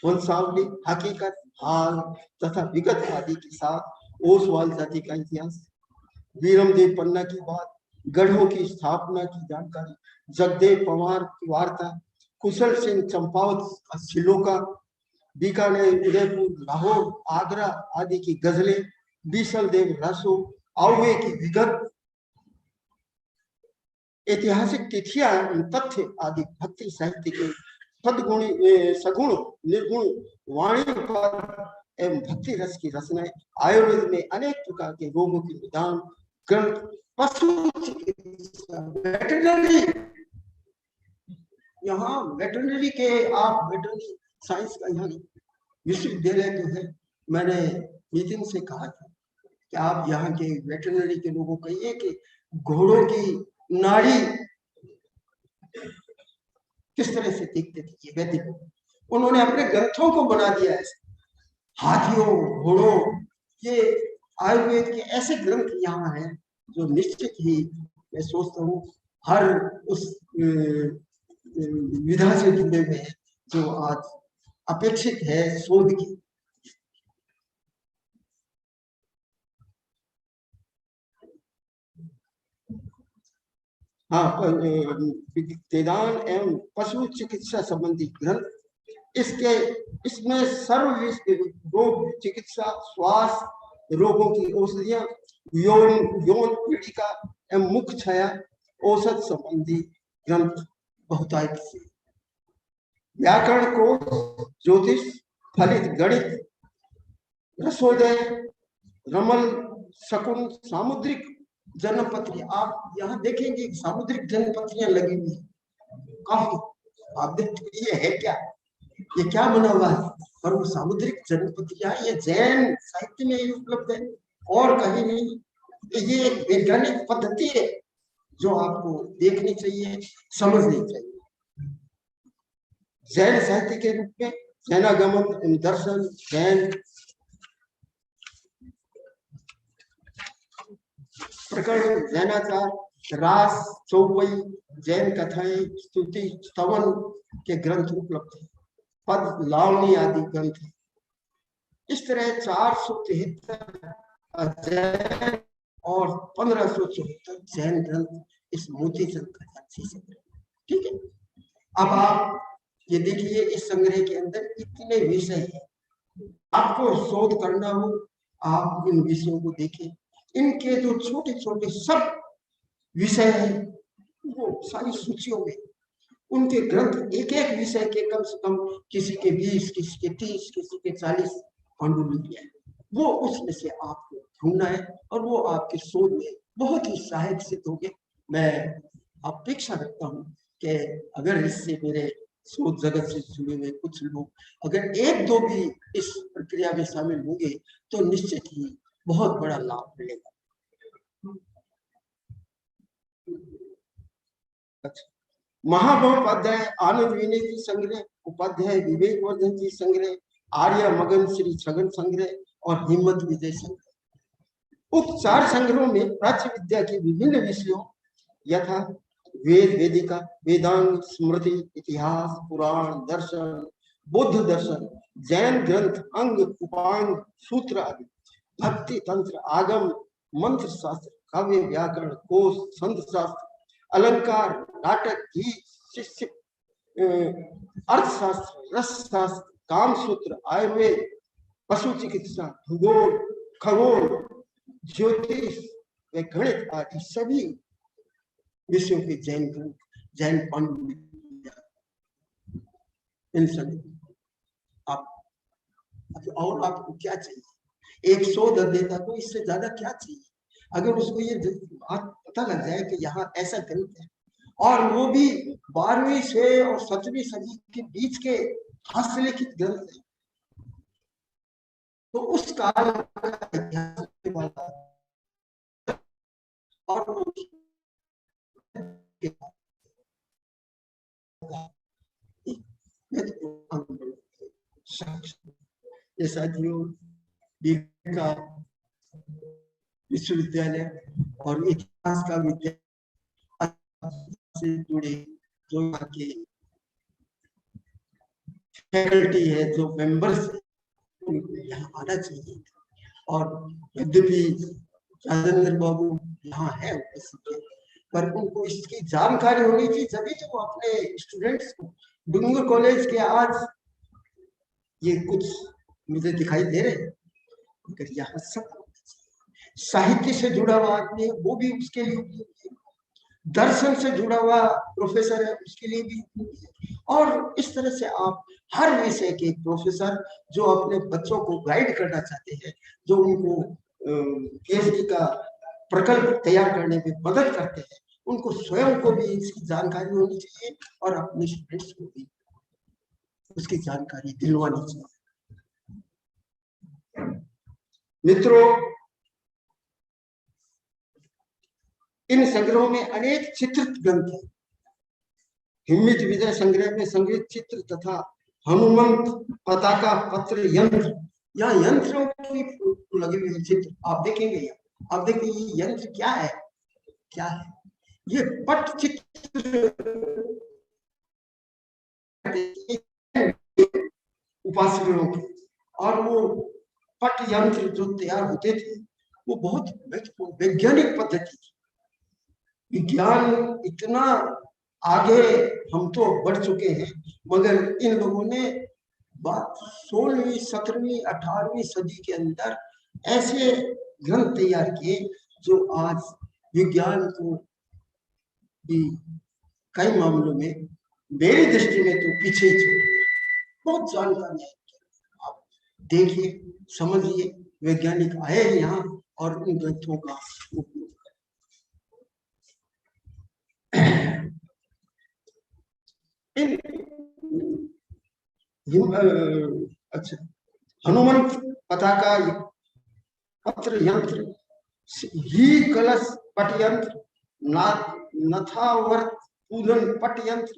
वंशावली, हकीकत, हाल तथा विगत आदि के साथ ओसवाल जाति का इतिहास, वीरमदेव पन्ना की बात, गढ़ों की स्थापना की जानकारी, जगदेव पवार की वार्ता, कुशल सिंह चंपावत का सिलोका, बीकानेर, उदयपुर, लाहौर, आगरा आदि की गजलें, बीसल देव रासो, आउवे की विगत, ऐतिहासिक तिथियां, तथ्य आदि भक्ति साहित्य के सद्गुणी सगुण निर्गुण वाणी पर एवं भक्ति रस की रचनाएं, आयुर्वेद में अनेक प्रकार के रोगों के निदान ग्रंथ पशु चिकित्सा वेटरनरी, यहाँ वेटरनरी के आप वेटरनरी साइंस का यहाँ विश्वविद्यालय जो है, मैंने नितिन से कहा था कि आप यहाँ के वेटरनरी के लोगों को कहिए कि घोड़ों की नाड़ी किस तरह से देखते थे ये वैदिक, उन्होंने अपने ग्रंथों को बना दिया है। हाथियों घोड़ों ये आयुर्वेद के ऐसे ग्रंथ यहाँ हैं जो निश्चित ही मैं सोचता हूँ हर उस विधा से जुड़े हुए हैं जो आज अपेक्षित है शोध की। हाँ, वेदान एवं पशु चिकित्सा संबंधी ग्रंथ, इसमें सर्व रोग चिकित्सा, श्वास रोगों की औषधियां, यौन पीड़िका एवं मुख छाया औषध संबंधी ग्रंथ बहुतायत से, व्याकरण को, ज्योतिष, फलित गणित, रसोदय, रमल, शकुन, सामुद्रिक जन्मपत्री, आप यहाँ देखेंगे सामुद्रिक जन्मपत्रियां लगी हुई काफी, आप देखते ये है क्या, ये क्या बना हुआ है, और वो सामुद्रिक जन्मपत्रियां ये जैन साहित्य में ही उपलब्ध है और कहीं नहीं। ये एक वैज्ञानिक पद्धति है जो आपको देखनी चाहिए, समझनी चाहिए। जैन साहित्य के रूप में जैनागमन, दर्शन, जैन प्रकरण, जैनाचार, रास, चौपई, जैन कथाएं, स्तुति, स्तवन के ग्रंथ उपलब्ध है, पद, लावणी आदि ग्रंथ है। इस तरह 473 अजैन और 1574 जैन ग्रंथ इस मोती चंद खजांची से, ठीक है। अब आप ये देखिए इस संग्रह के अंदर इतने विषय हैं, आपको शोध करना हो आप इन विषयों को देखें, इनके जो छोटे छोटे सब विषय हैं वो सारी सूचियों में, उनके ग्रंथ एक एक विषय के कम से कम किसी के 20, किसी के 30, किसी के 40 पांडुलिपियां है, वो उसमें से आपको ढूंढना है और वो आपके शोध में बहुत ही सहायक सिद्ध होंगे। मैं अपेक्षा रखता हूँ कि अगर इससे मेरे शोध जगत से जुड़े हुए कुछ लोग अगर एक दो भी इस प्रक्रिया में शामिल होंगे तो निश्चित ही बहुत बड़ा लाभ मिलेगा। अच्छा, महामहोपाध्याय आनंद विनय जी संग्रह, उपाध्याय विवेक वर्धन जी संग्रह, आर्य मगन श्री छगन संग्रह और हिम्मत विजय संग्रह, उक्त 4 संग्रहों में प्राच्य विद्या के विभिन्न विषयों यथा वेद, वेदिका, वेदांग, स्मृति, इतिहास, पुराण, दर्शन, बौद्ध दर्शन, जैन ग्रंथ, अंग, उपांग, सूत्र आदि, भक्ति तंत्र, आगम, मंत्र शास्त्र, काव्य, व्याकरण, कोश, छंद शास्त्र, अलंकार, नाटक, गीत, शिष्य, अर्थशास्त्र, रस शास्त्र, काम सूत्र, आयुर्वेद, पशु चिकित्सा, भूगोल, खगोल, ज्योतिष व गणित आदि सभी विषयों के जैन ग्रंथ, जैन पांडुलिपियां, इन सभी आप और आपको क्या चाहिए? एक शोध अध्येता को इससे ज्यादा क्या चाहिए? अगर उसको ये बात पता लग जाए कि यहाँ ऐसा ग्रंथ है और वो भी 12वीं से और 17वीं सदी के बीच के हस्तलिखित ग्रंथ है, तो उस काल का इतिहास और साथियों का विश्वविद्यालय और इतिहास का विद्यालय से जुड़े जो यहाँ के फैकल्टी है, जो मेंबर्स है, उनको यहाँ आना चाहिए। और यद्यपि राजेंद्र बाबू यहाँ है उपस्थित, पर उनको इसकी जानकारी होनी चाहिए, तभी तो वो अपने स्टूडेंट्स को डूंगर कॉलेज के आज ये कुछ मुझे दिखाई दे रहे हैं, अगर यहाँ सब साहित्य से जुड़ा हुआ आदमी है वो भी उसके लिए उपयोगी है, दर्शन से जुड़ा हुआ प्रोफेसर है उसके लिए भी उपयोगी है, और इस तरह से आप हर विषय के प्रोफेसर जो अपने बच्चों को गाइड करना चाहते हैं, जो उनको पीएचडी का प्रकल्प तैयार करने में मदद करते हैं, उनको स्वयं को भी इसकी जानकारी होनी चाहिए और अपने स्टूडेंट्स को भी उसकी जानकारी दिलवानी चाहिए। मित्रों, इन संग्रहों में अनेक चित्रित ग्रंथ हैं। हिम्मत विजय संग्रह में संग्रहित चित्र तथा हनुमंत पताका पत्र यंत्र, यहाँ यंत्रों की लगी हुई चित्र आप देखेंगे। यहाँ आप देखिए ये यंत्र क्या है, क्या है ये पट चित्र उपासकों के, और वो पट यंत्र जो तैयार होते थे वो बहुत वैज्ञानिक पद्धति थी। विज्ञान इतना आगे हम तो बढ़ चुके हैं, मगर इन लोगों ने 16वीं 17वीं 18वीं सदी के अंदर ऐसे ग्रंथ तैयार किए जो आज विज्ञान को भी कई मामलों में मेरी दृष्टि में तो पीछे ही छोड़ दिया। बहुत जानकारी है, आप देखिए समझिए, वैज्ञानिक आए यहाँ और इन ग्रंथों का उपयोग। अच्छा, हनुमंत पताका पत्र यंत्र, ही कलश पट यंत्र, नथावर्त पूलन पट यंत्र,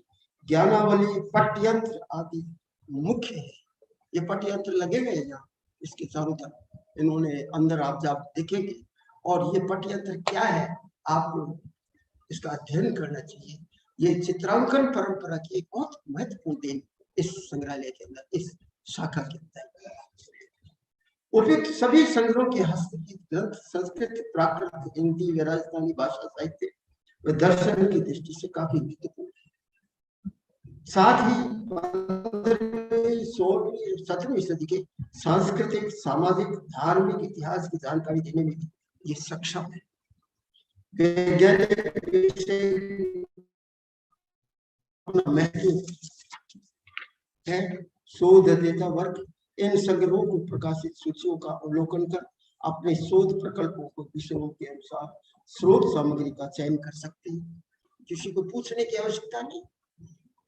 ज्ञानावली पट यंत्र आदि मुख्य है। ये पट यंत्र लगे हुए हैं यहाँ इसके चारों तरफ, इन्होंने अंदर आप जब देखेंगे। और ये पट यंत्र क्या है, आपको इसका अध्ययन करना चाहिए। ये चित्रांकन परंपरा की एक बहुत महत्वपूर्ण देन इस संग्रहालय के अंदर, इस शाखा के अंदर। उपयुक्त सभी संग्रहों के हस्तलिखित ग्रंथ संस्कृत, प्राकृत, हिंदी व राजस्थानी भाषा, साहित्य व दर्शन की दृष्टि से काफी महत्वपूर्ण है। साथ ही 15वीं 16वीं 17वीं सदी के सांस्कृतिक, सामाजिक, धार्मिक इतिहास की जानकारी देने में ये सक्षम है। महत्व है। शोधकर्ता वर्ग इन संग्रहों को प्रकाशित सूचियों का अवलोकन कर अपने शोध प्रकल्पों को विषयों के अनुसार स्रोत सामग्री का चयन कर सकते हैं। किसी को पूछने की आवश्यकता नहीं,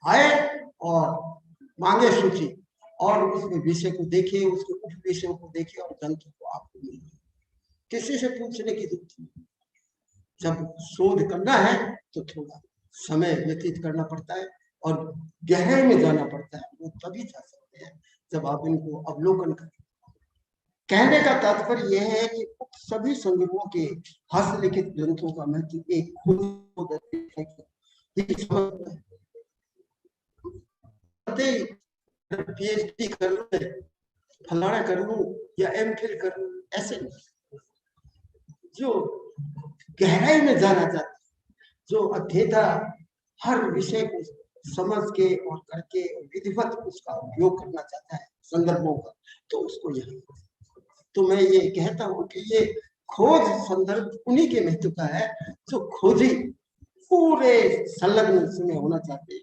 आए और मांगे सूची और उसमें विषय को देखे, उसके उप विषयों को देखे और ग्रंथ को आपको मिले। किसी से पूछने की जरूरत नहीं। जब शोध करना है तो थोड़ा समय व्यतीत करना पड़ता है और गहराई में जाना पड़ता है, वो तभी जा सकते हैं जब आप इनको अवलोकन करें। कहने का तात्पर्य यह है कि सभी संग्रहों के हस्तलिखित ग्रंथों का महत्व एक खुद पीएचडी कर लूं, फलाना कर लूं या एमफिल कर लूं, ऐसे नहीं। जो गहराई में जाना चाहता है, जो अध्येता हर विषय को समझ के और करके विधिवत उसका उपयोग करना चाहता है संदर्भों का, तो उसको यही। तो मैं ये कहता हूँ कि ये खोज संदर्भ उन्हीं के महत्व का है जो खोजी पूरे संलग्न समय होना चाहते हैं।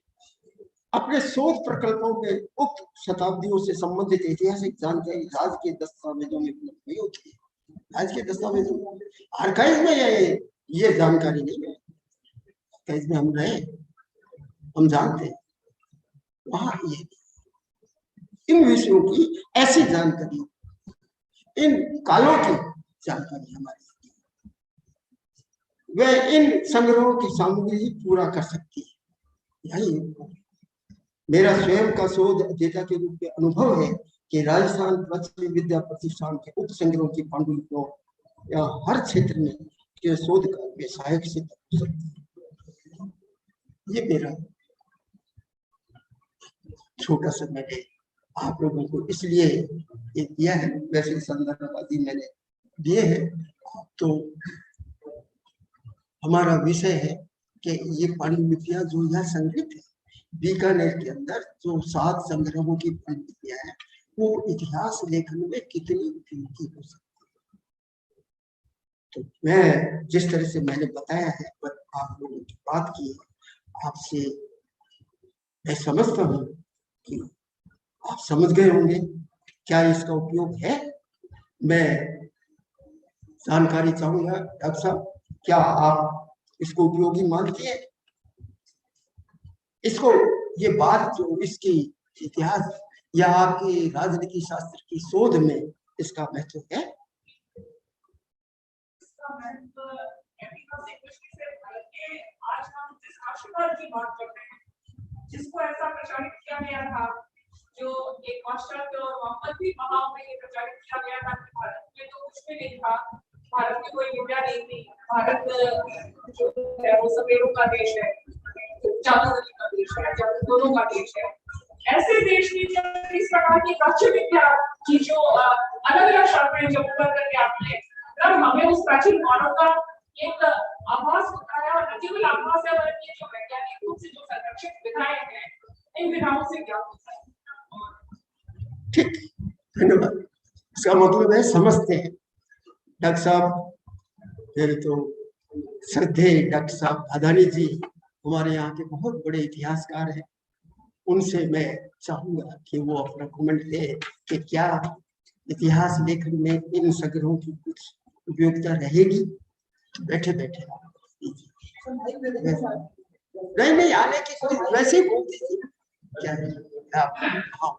अपने शोध प्रकल्पों में उक्त शताब्दियों से संबंधित ऐतिहासिक जानकारी राज्य के दस्तावेजों में उपलब्ध नहीं होती है। आज के दस्तावेजों आर्काइव में ये जानकारी नहीं है। आर्काइव में हम रहे, हम जानते हैं, वहां ये इन विषयों की ऐसी जानकारी, इन कालों की जानकारी हमारी, वह इन संग्रहों की सामग्री पूरा कर सकती है। यही मेरा स्वयं का शोध अध्येता के रूप में अनुभव है कि राजस्थान प्राचीन विद्या प्रतिष्ठान के उप संग्रहों की पांडुलिपियों या हर क्षेत्र में के शोध का सहायक सिद्ध हो सकती है। ये मेरा छोटा सा मैंने आप लोगों को इसलिए ये दिया है। वैसे संदर्भ आदि मैंने दिए हैं। तो हमारा विषय है कि ये पांडुलिपियां जो यह संग्रहित है बीकानेर के अंदर, जो 7 संग्रहों की पांडुलिपियां हैं, वो इतिहास लेखन में कितनी उपयोगी हो सकती है। तो मैं जिस तरह से मैंने बताया है, पर आप लोगों की बात की है, आपसे मैं समझता हूँ कि आप समझ गए होंगे क्या इसका उपयोग है। मैं जानकारी चाहूंगा डॉक्टर साहब क्या आप इसको उपयोगी मानती है? इसको ये बात जो इसकी इतिहास या आपकी राजनीति शास्त्र की शोध में इसका महत्व है? आज हम जिस आशीर्वाद की बात करते हैं, जिसको ऐसा प्रचारित किया गया था, जो एक पाश्चात्य और वामपंथी महाव में ये प्रचारित किया गया था कि भारत में तो कुछ भी नहीं था, भारत में कोई विद्या नहीं थी, भारत जो है वो सफेदों का देश है, जादूगरी का देश है, जादूगरों का देश है। ऐसे देश में जब इस प्रकार की प्राचीन विद्या की जो अलग अलग शाखाएं जब उभर करके आती है, तब हमें उस प्राचीन मानव का एक आभास होता है, और न केवल आभास है बल्कि जो वैज्ञानिक रूप से जो संरक्षित विधाएं हैं, इन विधाओं से ज्ञात होता है। ठीक, धन्यवाद। इसका मतलब है समझते हैं। डॉक्टर साहब, फिर तो श्रद्धेय डॉक्टर साहब अदानी जी हमारे यहाँ के बहुत बड़े इतिहासकार हैं, उनसे मैं चाहूंगा कि वो अपना कमेंट दे कि क्या इतिहास लेखन में इन संग्रहों की कुछ उपयोगिता रहेगी। बैठे बैठे नहीं आने की कोई, वैसे ही बोल दीजिए क्या है आप। हाँ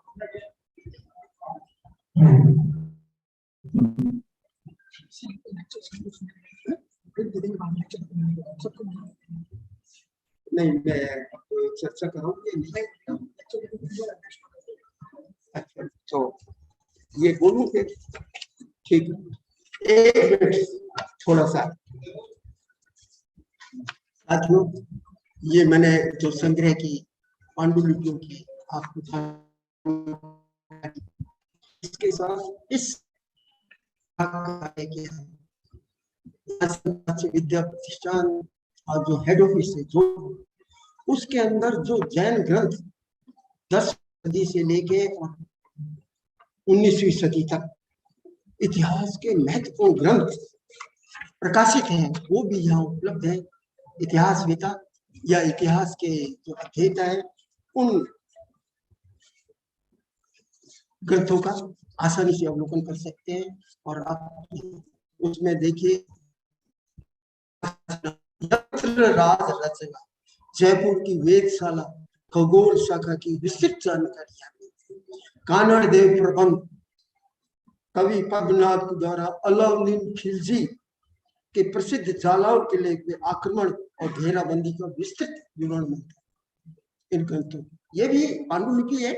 नहीं, मैं चर्चा करूंगी। अच्छा, तो ये बोलूं फिर? ठीक है, एक मिनट थोड़ा सा। साथियों, ये मैंने जो संग्रह की पांडुलिपियों की आपको इसके साथ इस विद्या प्रतिष्ठान और जो हेड ऑफिस है, जो उसके अंदर जो जैन ग्रंथ 10 सदी से लेके 19वीं सदी तक इतिहास के महत्वपूर्ण ग्रंथ प्रकाशित हैं, वो भी यहाँ उपलब्ध है। इतिहासवेता या इतिहास के जो अध्येता है, उन ग्रंथों का आसानी से अवलोकन कर सकते हैं। और आप उसमें देखिए, राज रचना, जयपुर की वेदशाला, खगोल शाखा की विस्तृत जानकारियां, कानड़ देव प्रबंध, कवि पद्मनाभ द्वारा अलाउद्दीन खिलजी के प्रसिद्ध जालौर किले में आक्रमण और घेराबंदी का विस्तृत विवरण मिलता है इन ग्रंथों। ये भी पांडुलिपि है,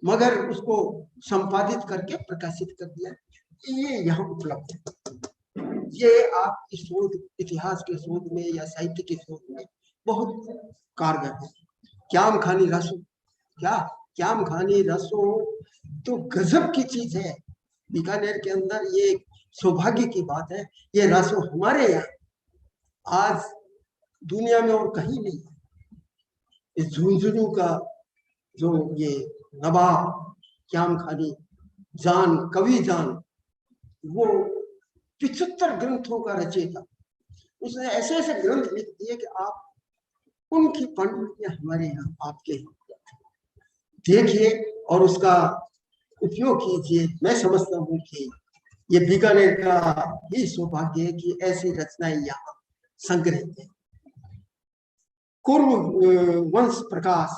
मगर उसको संपादित करके प्रकाशित कर दिया, ये यहाँ उपलब्ध है। ये आप इस शोध, इतिहास के शोध में या साहित्य के शोध में बहुत कारगर है। क्याम खानी रसो, क्याम खानी रसो तो गजब की चीज है। बीकानेर के अंदर ये सौभाग्य की बात है, ये रसो हमारे यहाँ आज दुनिया में और कहीं नहीं है। इस झुंझुनू का जो ये नवाब क्याम खानी जान, कवि जान, वो 75 ग्रंथों का रचयिता, उसने ऐसे ऐसे ग्रंथ लिख दिए कि आप उनकी पांडुलिपियां हमारे यहाँ आपके देखिए और उसका उपयोग कीजिए। मैं समझता हूँ कि ये बीकानेर का ही सौभाग्य है कि ऐसी रचनाएं यहाँ संग्रहित है। कुर्म वंश प्रकाश,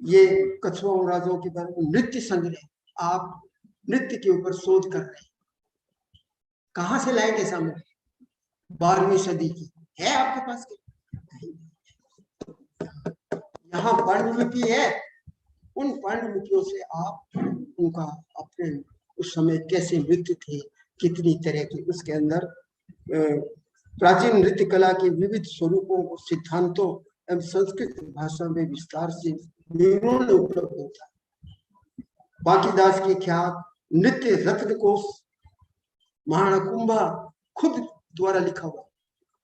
ये कछुआ राजाओं के बारे में नृत्य संग्रह, आप नृत्य के ऊपर शोध कर रहे हैं, कहाँ से लाएंगे सामने? 12वीं सदी की है आपके पास? यहाँ पांडुलिपि है, उन पांडुलिपियों से आप उनका अपने उस समय कैसे नृत्य थे, कितनी तरह के, उसके अंदर प्राचीन नृत्य कला के विविध स्वरूपों, सिद्धांतों एवं संस्कृत भाषा में विस्तार से विवरण उपलब्ध होता है। बांकीदास के ख्यात नृत्य रत्न कोश महाराणा कुंभा खुद द्वारा लिखा हुआ,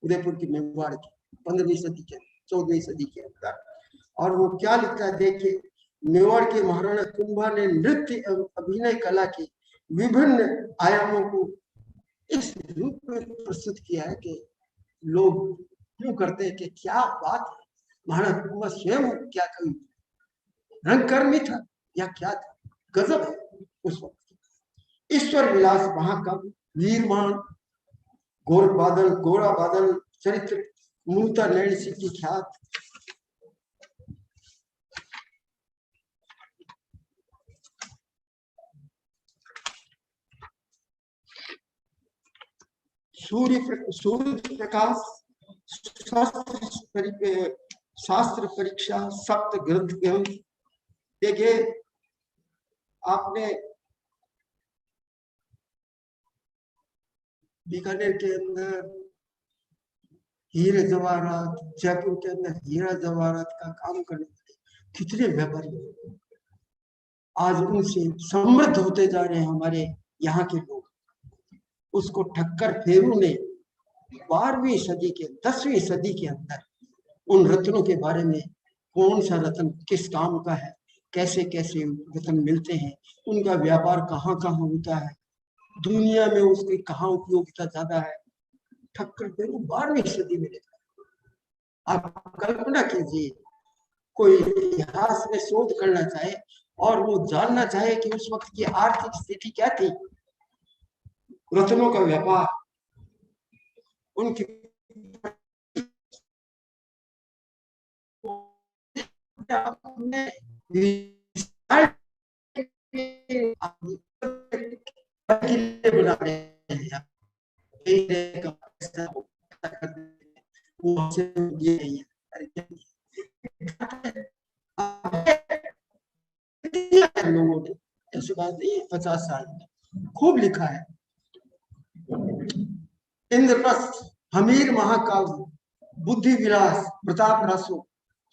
उदयपुर की मेवाड़ की 15वीं सदी के 14वीं सदी के अंदर। और वो क्या लिखता है देखिए, मेवाड़ के महाराणा कुंभा ने नृत्य एवं अभिनय कला के विभिन्न आयामों को इस रूप में प्रस्तुत किया है कि लोग क्यों करते हैं कि क्या बात है, महाराणा कुंभा स्वयं क्या कवि, रंगकर्मी था या क्या था, गजब है उस वक्त। ईश्वर विलास महाकवि, वीरमान, गोरा बादल चरित्र मूलतः नैण सिद्धि ख्यात। सूर्य प्रकाश, शास्त्र परीक्षा, सप्त ग्रंथ। देखिए आपने बीकानेर के अंदर हीरे जवाहरात, जयपुर के अंदर हीरा जवाहरात का काम करने वाले कितने व्यापारी आज उनसे समृद्ध होते जा रहे हैं हमारे यहाँ के लोग। उसको ठक्कर फेरू ने 12वीं सदी के 10वीं सदी के अंदर उन रत्नों के बारे में, कौन सा रत्न किस काम का है, कैसे कैसे रत्न मिलते हैं, उनका व्यापार कहाँ कहाँ होता है, दुनिया में उसकी कहाँ उपयोगिता ज्यादा है, ठक्कर फेरू 12वीं सदी में लिखा। आप कल्पना कीजिए कोई इतिहास में शोध करना चाहे और वो जानना चाहे कि उस वक्त की आर्थिक स्थिति क्या थी, रत्नों का व्यापार, उनकी बना रहे हैं, वो हमसे ये नहीं है। लोगों ने ऐसी बात नहीं है, 50 साल में खूब लिखा है। इंद्रप्रस्थ, हमीर महाकाव्य, बुद्धि विलास, प्रताप रासो,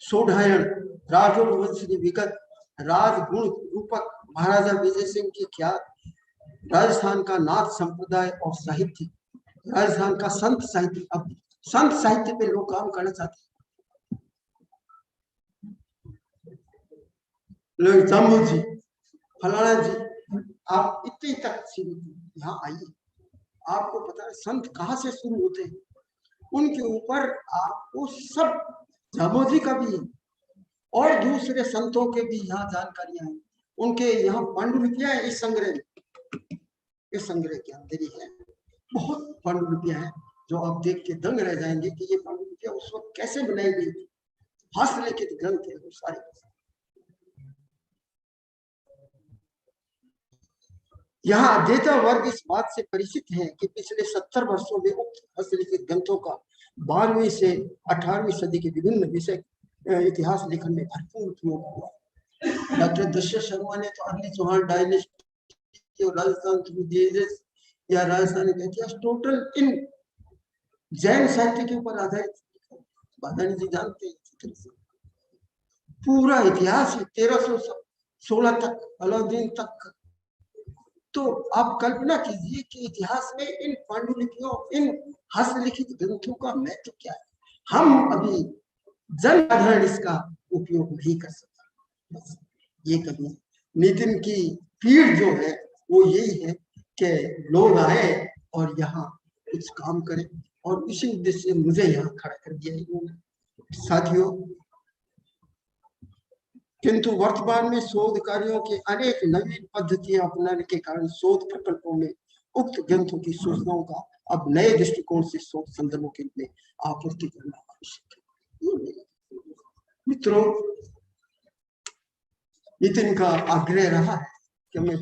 सोढ़ायन, राजोवंशी विगत, राजगुण रूपक, महाराजा विजय सिंह की ख्यात, राजस्थान का नाथ संप्रदाय और साहित्य, राजस्थान का संत साहित्य। अब संत साहित्य पे लोग काम करना चाहते हैं। लोग जम्मू जी, फलाना जी, आप इतने तक यहाँ आइए, आपको पता है संत कहाँ से शुरू होते हैं, उनके ऊपर आपको सब जामोजी का भी और दूसरे संतों के भी यहाँ जानकारियां हैं। उनके यहाँ पांडुलिपियां हैं। इस संग्रह के अंदर ही है, बहुत पांडुलिपियां हैं जो आप देख के दंग रह जाएंगे कि ये पांडुलिपियां उस वक्त कैसे बनाई गई थी। हस्तलिखित ग्रंथ है वो सारे। यहाँ अध्येता वर्ग इस बात से परिचित है कि पिछले 70 वर्षों में उक्त हस्तलिखित ग्रंथों का 12वीं से 18वीं सदी के विभिन्न विषय इतिहास लेखन में भरपूर उपयोग हुआ। डॉक्टर दशरथ शर्मा ने तो अगली चौहान डायनेस्टी और राजस्थान या राजस्थानी का इतिहास टोटल इन जैन साहित्य के ऊपर आधारित, बादानी जी जानते हैं, पूरा इतिहास 1316 तक, अलाउद्दीन तक। तो आप कल्पना कीजिए कि इतिहास में इन पांडुलिपियों, इन हस्तलिखित ग्रंथों का महत्व क्या है। हम अभी जन साधारण इसका उपयोग नहीं कर सकता। बस ये कभी नितिन की पीड़ जो है वो यही है कि लोग आए और यहाँ कुछ काम करें, और इसी उद्देश्य से मुझे यहाँ खड़ा कर दिया इन्होंने। साथियों, किंतु वर्तमान में शोध कार्यों के अनेक नवीन पद्धतियां अपनाने के कारण शोध प्रकल्पों में उक्त ग्रंथों की सूचनाओं का अब नए दृष्टिकोण से शोध संदर्भों के रूप में आपूर्ति करना आवश्यक है। मित्रों, नितिन का आग्रह रहा है कि मैं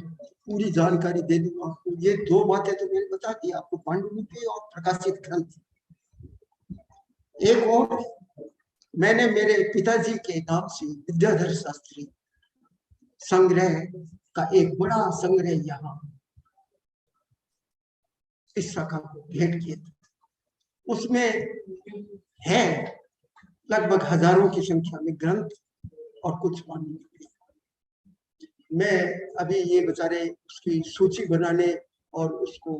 पूरी जानकारी दे दूं आपको। ये 2 बातें तो मैंने बता दी आपको, पांडुलिपि और प्रकाशित ग्रंथ। एक और मैंने मेरे पिताजी के नाम से विद्याधर शास्त्री संग्रह का एक बड़ा संग्रह यहाँ इस शाखा को भेंट किया था। उसमें है लगभग हजारों की संख्या में ग्रंथ और कुछ पांडुलिपि। मैं अभी ये बेचारे उसकी सूची बनाने और उसको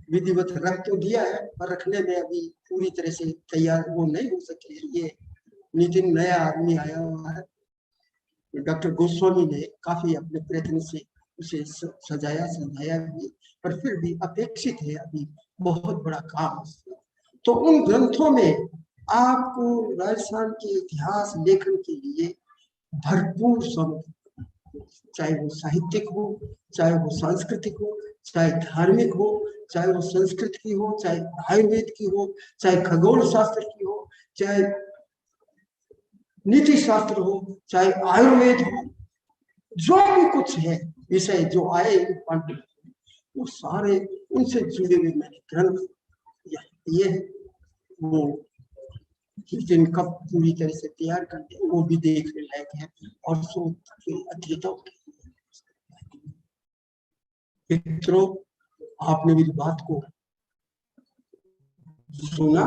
विधिवत रख तो दिया है, पर रखने में अभी पूरी तरह से तैयार वो नहीं हो सके। ये नितिन नया आदमी आया हुआ है, डॉक्टर गोस्वामी ने काफी अपने प्रयत्न से उसे सजाया भी, पर फिर भी अपेक्षित है अभी बहुत बड़ा काम। तो उन ग्रंथों में आपको राजस्थान के इतिहास लेखन के लिए भरपूर सामग्री, चाहे वो साहित्यिक हो, चाहे वो सांस्कृतिक हो, चाहे धार्मिक हो, चाहे वो संस्कृत की हो, चाहे आयुर्वेद की हो, चाहे खगोल शास्त्र की हो, चाहे नीति शास्त्र हो, चाहे आयुर्वेद हो, जो भी कुछ है विषय जो आए पांडुलिपि में, वो सारे उनसे जुड़े हुए मैंने ग्रंथ ये वो जिन कब पूरी तरह से तैयार करते वो भी देखने लायक है और सो अध्येताओं मित्रों, आपने मेरी बात को सुना,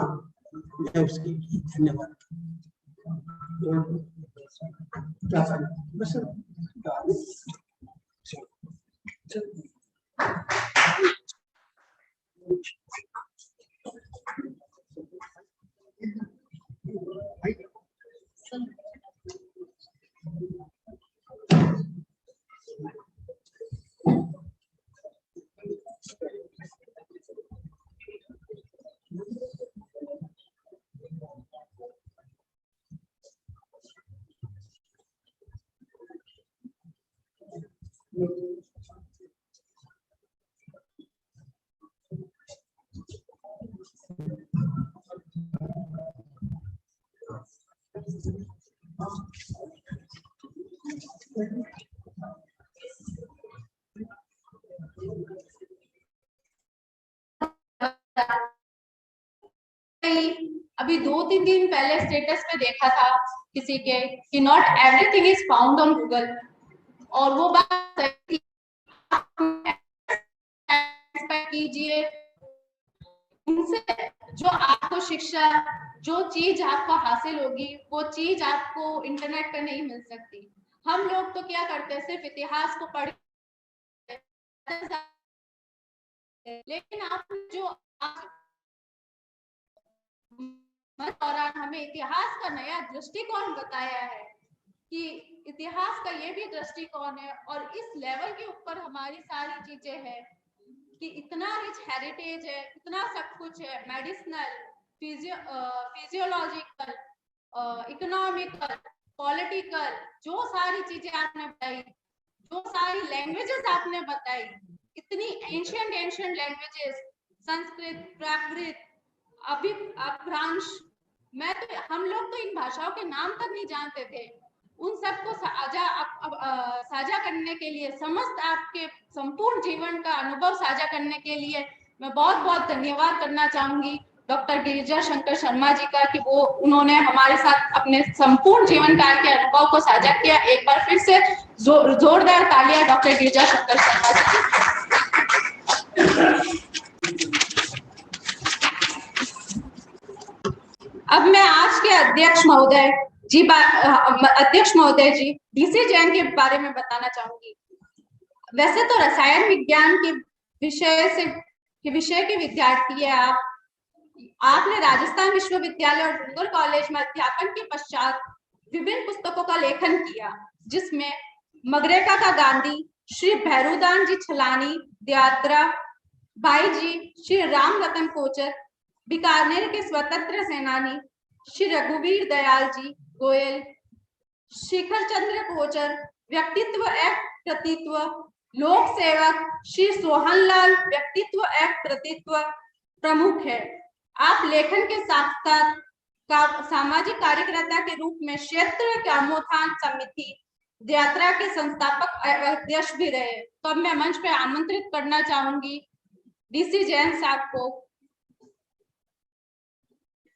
मैं उसके लिए धन्यवाद। क्या बस अभी 2-3 दिन पहले स्टेटस पे देखा था किसी के कि not everything is found on Google, और वो बात सही कीजिए उनसे जो आपको शिक्षा, जो चीज आपको हासिल होगी वो चीज आपको इंटरनेट पे नहीं मिल सकती। हम लोग तो क्या करते हैं, सिर्फ इतिहास को पढ़, लेकिन आप जो दौरान हमें इतिहास का नया दृष्टिकोण बताया है कि इतिहास का ये भी दृष्टिकोण है, और इस लेवल के ऊपर हमारी सारी चीजें हैं कि इतना रिच हेरिटेज है, इतना सब कुछ है, मेडिसिनल, फिजियोलॉजिकल, इकोनॉमिकल, पॉलिटिकल, जो सारी चीजें आपने बताई, जो सारी लैंग्वेजेस आपने बताई, इतनी एंशिएंट लैंग्वेजेस, संस्कृत, प्राकृत, अपभ्रंश, मैं तो हम लोग तो इन भाषाओं के नाम तक नहीं जानते थे। उन सबको साझा करने के लिए, समस्त आपके संपूर्ण जीवन का अनुभव साझा करने के लिए मैं बहुत बहुत धन्यवाद करना चाहूंगी डॉक्टर गिरिजा शंकर शर्मा जी का, कि वो उन्होंने हमारे साथ अपने संपूर्ण जीवन काल के अनुभव को साझा किया। एक बार फिर से जोरदार तालियां डॉक्टर गिरिजा शंकर शर्मा जी। अब मैं आज के अध्यक्ष महोदय जी डीसी जैन के बारे में बताना चाहूंगी। वैसे तो रसायन विज्ञान के विषय के विद्यार्थी है आप। आपने राजस्थान विश्वविद्यालय और डूंगर कॉलेज में अध्यापन के पश्चात विभिन्न पुस्तकों का लेखन किया, जिसमें मगरेका का गांधी, श्री भैरूदान जी छलानी यात्रा, भाई जी श्री राम रतन कोचर, बीकानेर के स्वतंत्र सेनानी श्री रघुवीर दयाल जी गोयल, शिखर चंद्र कोचर, व्यक्तित्व एवं कृतित्व, लोक सेवक श्री सोहनलाल, व्यक्तित्व एवं कृतित्व प्रमुख है। आप लेखन के साथ साथ सामाजिक कार्यकर्ता के रूप में क्षेत्र कामोत्थान समिति यात्रा के संस्थापक अध्यक्ष भी रहे। तो अब मैं मंच पे आमंत्रित करना चाहूंगी डीसी जैन साहब को।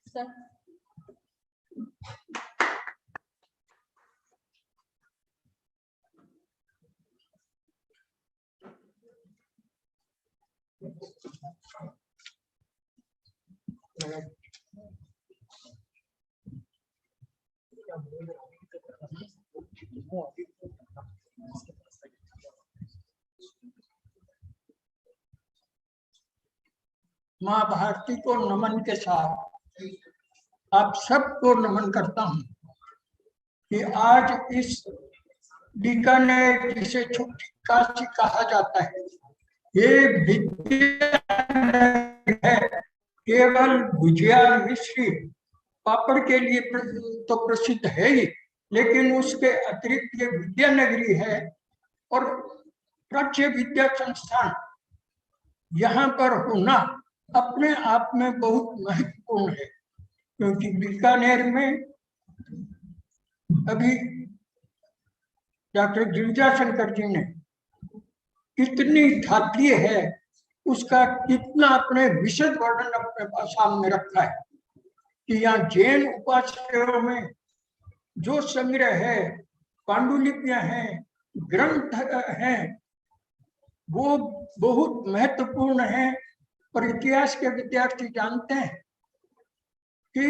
सर माँ भारती को नमन के साथ आप सबको नमन करता हूँ कि आज इस बीकानेर, जिसे छोटी काशी कहा जाता है, ये विद्या है। केवल भुजिया मिश्री पापड़ के लिए तो प्रसिद्ध है ही, लेकिन उसके अतिरिक्त ये विद्या नगरी है और प्राच्य विद्या संस्थान यहाँ पर होना अपने आप में बहुत महत्वपूर्ण है, क्योंकि बीकानेर में अभी डॉक्टर गिरिजा शंकर जी ने कितनी धात्रीय है उसका कितना अपने विशद वर्णन अपने सामने रखा है कि यहाँ जैन उपास्यों में जो संग्रह है, पांडुलिपियां हैं, ग्रंथ हैं, वो बहुत महत्वपूर्ण है। और इतिहास के विद्यार्थी जानते हैं कि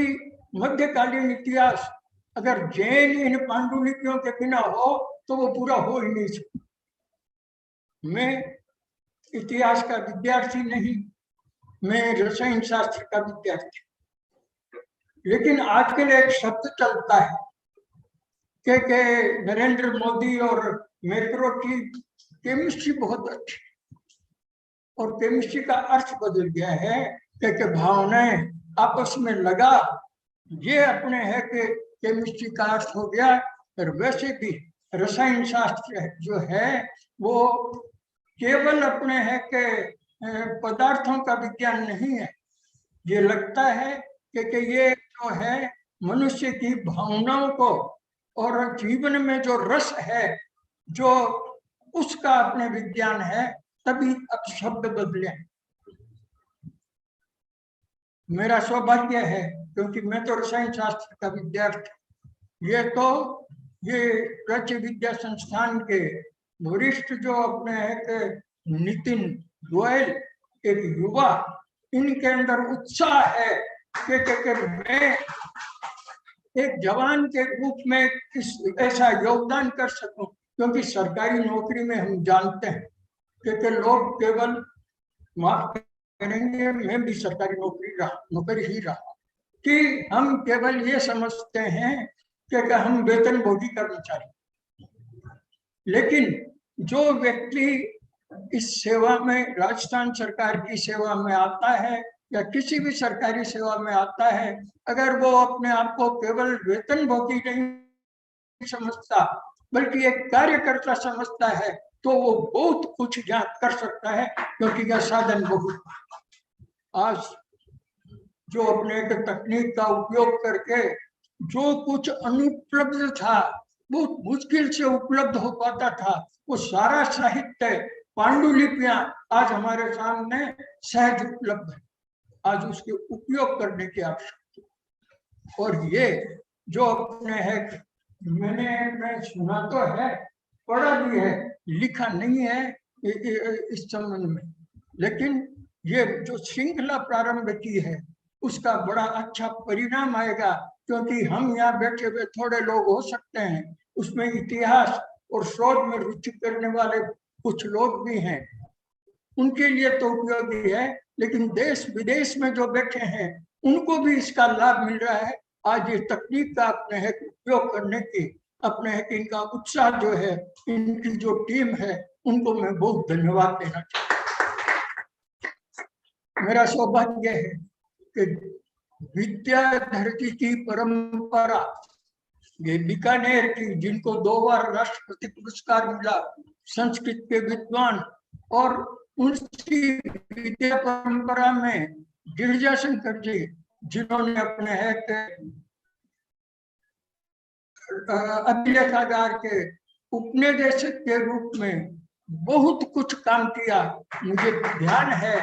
मध्यकालीन इतिहास अगर जैन इन पांडुलिपियों के बिना हो तो वो पूरा हो ही नहीं सकता। मैं इतिहास का विद्यार्थी नहीं, मैं रसायन शास्त्र का विद्यार्थी, लेकिन आजकल एक शब्द चलता है कि नरेंद्र मोदी और मैक्रो की केमिस्ट्री बहुत अच्छी, और केमिस्ट्री का अर्थ बदल गया है कि भावनाएं आपस में लगा, ये अपने है कि केमिस्ट्री का अर्थ हो गया। और वैसे भी रसायन शास्त्र जो है वो केवल अपने है कि पदार्थों का विज्ञान नहीं है। ये लगता है कि ये जो है मनुष्य की भावनाओं को और जीवन में जो रस है जो उसका अपने विज्ञान है, तभी अब शब्द बदले। मेरा सौभाग्य है क्योंकि मैं तो रसायन शास्त्र का विद्यार्थी, ये राज्य विद्या संस्थान के वरिष्ठ जो अपने है कि नितिन गोयल एक युवा, इनके अंदर उत्साह है कि मैं एक जवान के रूप में ऐसा योगदान कर सकूं। क्योंकि सरकारी नौकरी में हम जानते हैं कि लोग केवल, माफ करेंगे मैं भी सरकारी नौकरी ही रहा, कि हम केवल ये समझते हैं कि हम वेतन भोगी कर्मचारी। लेकिन जो व्यक्ति इस सेवा में, राजस्थान सरकार की सेवा में आता है या किसी भी सरकारी सेवा में आता है, अगर वो अपने आप को केवल वेतन भोगी नहीं समझता बल्कि एक कार्यकर्ता समझता है, तो वो बहुत कुछ कर सकता है। क्योंकि यह साधन बहुत, आज जो अपने तकनीक का उपयोग करके जो कुछ अनुपलब्ध था, बहुत मुश्किल से उपलब्ध हो पाता था, वो सारा साहित्य, पांडुलिपियां आज हमारे सामने सहज उपलब्ध है। आज उसके उपयोग करने की आवश्यकता। और ये जो अपने है, मैंने सुना तो है, पढ़ा भी है, लिखा नहीं है इस संबंध में, लेकिन ये जो श्रृंखला प्रारंभ की है उसका बड़ा अच्छा परिणाम आएगा। क्योंकि हम यहाँ बैठे हुए थोड़े लोग हो सकते हैं, उसमें इतिहास और शोध में रुचि करने वाले कुछ लोग भी हैं, उनके लिए तो उपयोगी है, लेकिन देश विदेश में जो बैठे हैं उनको भी इसका लाभ मिल रहा है। आज ये तकनीक का अपने है उपयोग करने की, अपने है कि इनका उत्साह जो है, इनकी जो टीम है, उनको मैं बहुत धन्यवाद देना चाहता हूँ। मेरा सौभाग्य है कि विद्याधरती की परंपरा, ये बीकानेर की, जिनको 2 बार राष्ट्रपति पुरस्कार मिला, संस्कृत के विद्वान, और उनकी विद्या परंपरा में गिरिजा शंकर जी, जिन्होंने अपने है अभिलेखागार के उपनिदेशक के रूप में बहुत कुछ काम किया। मुझे ध्यान है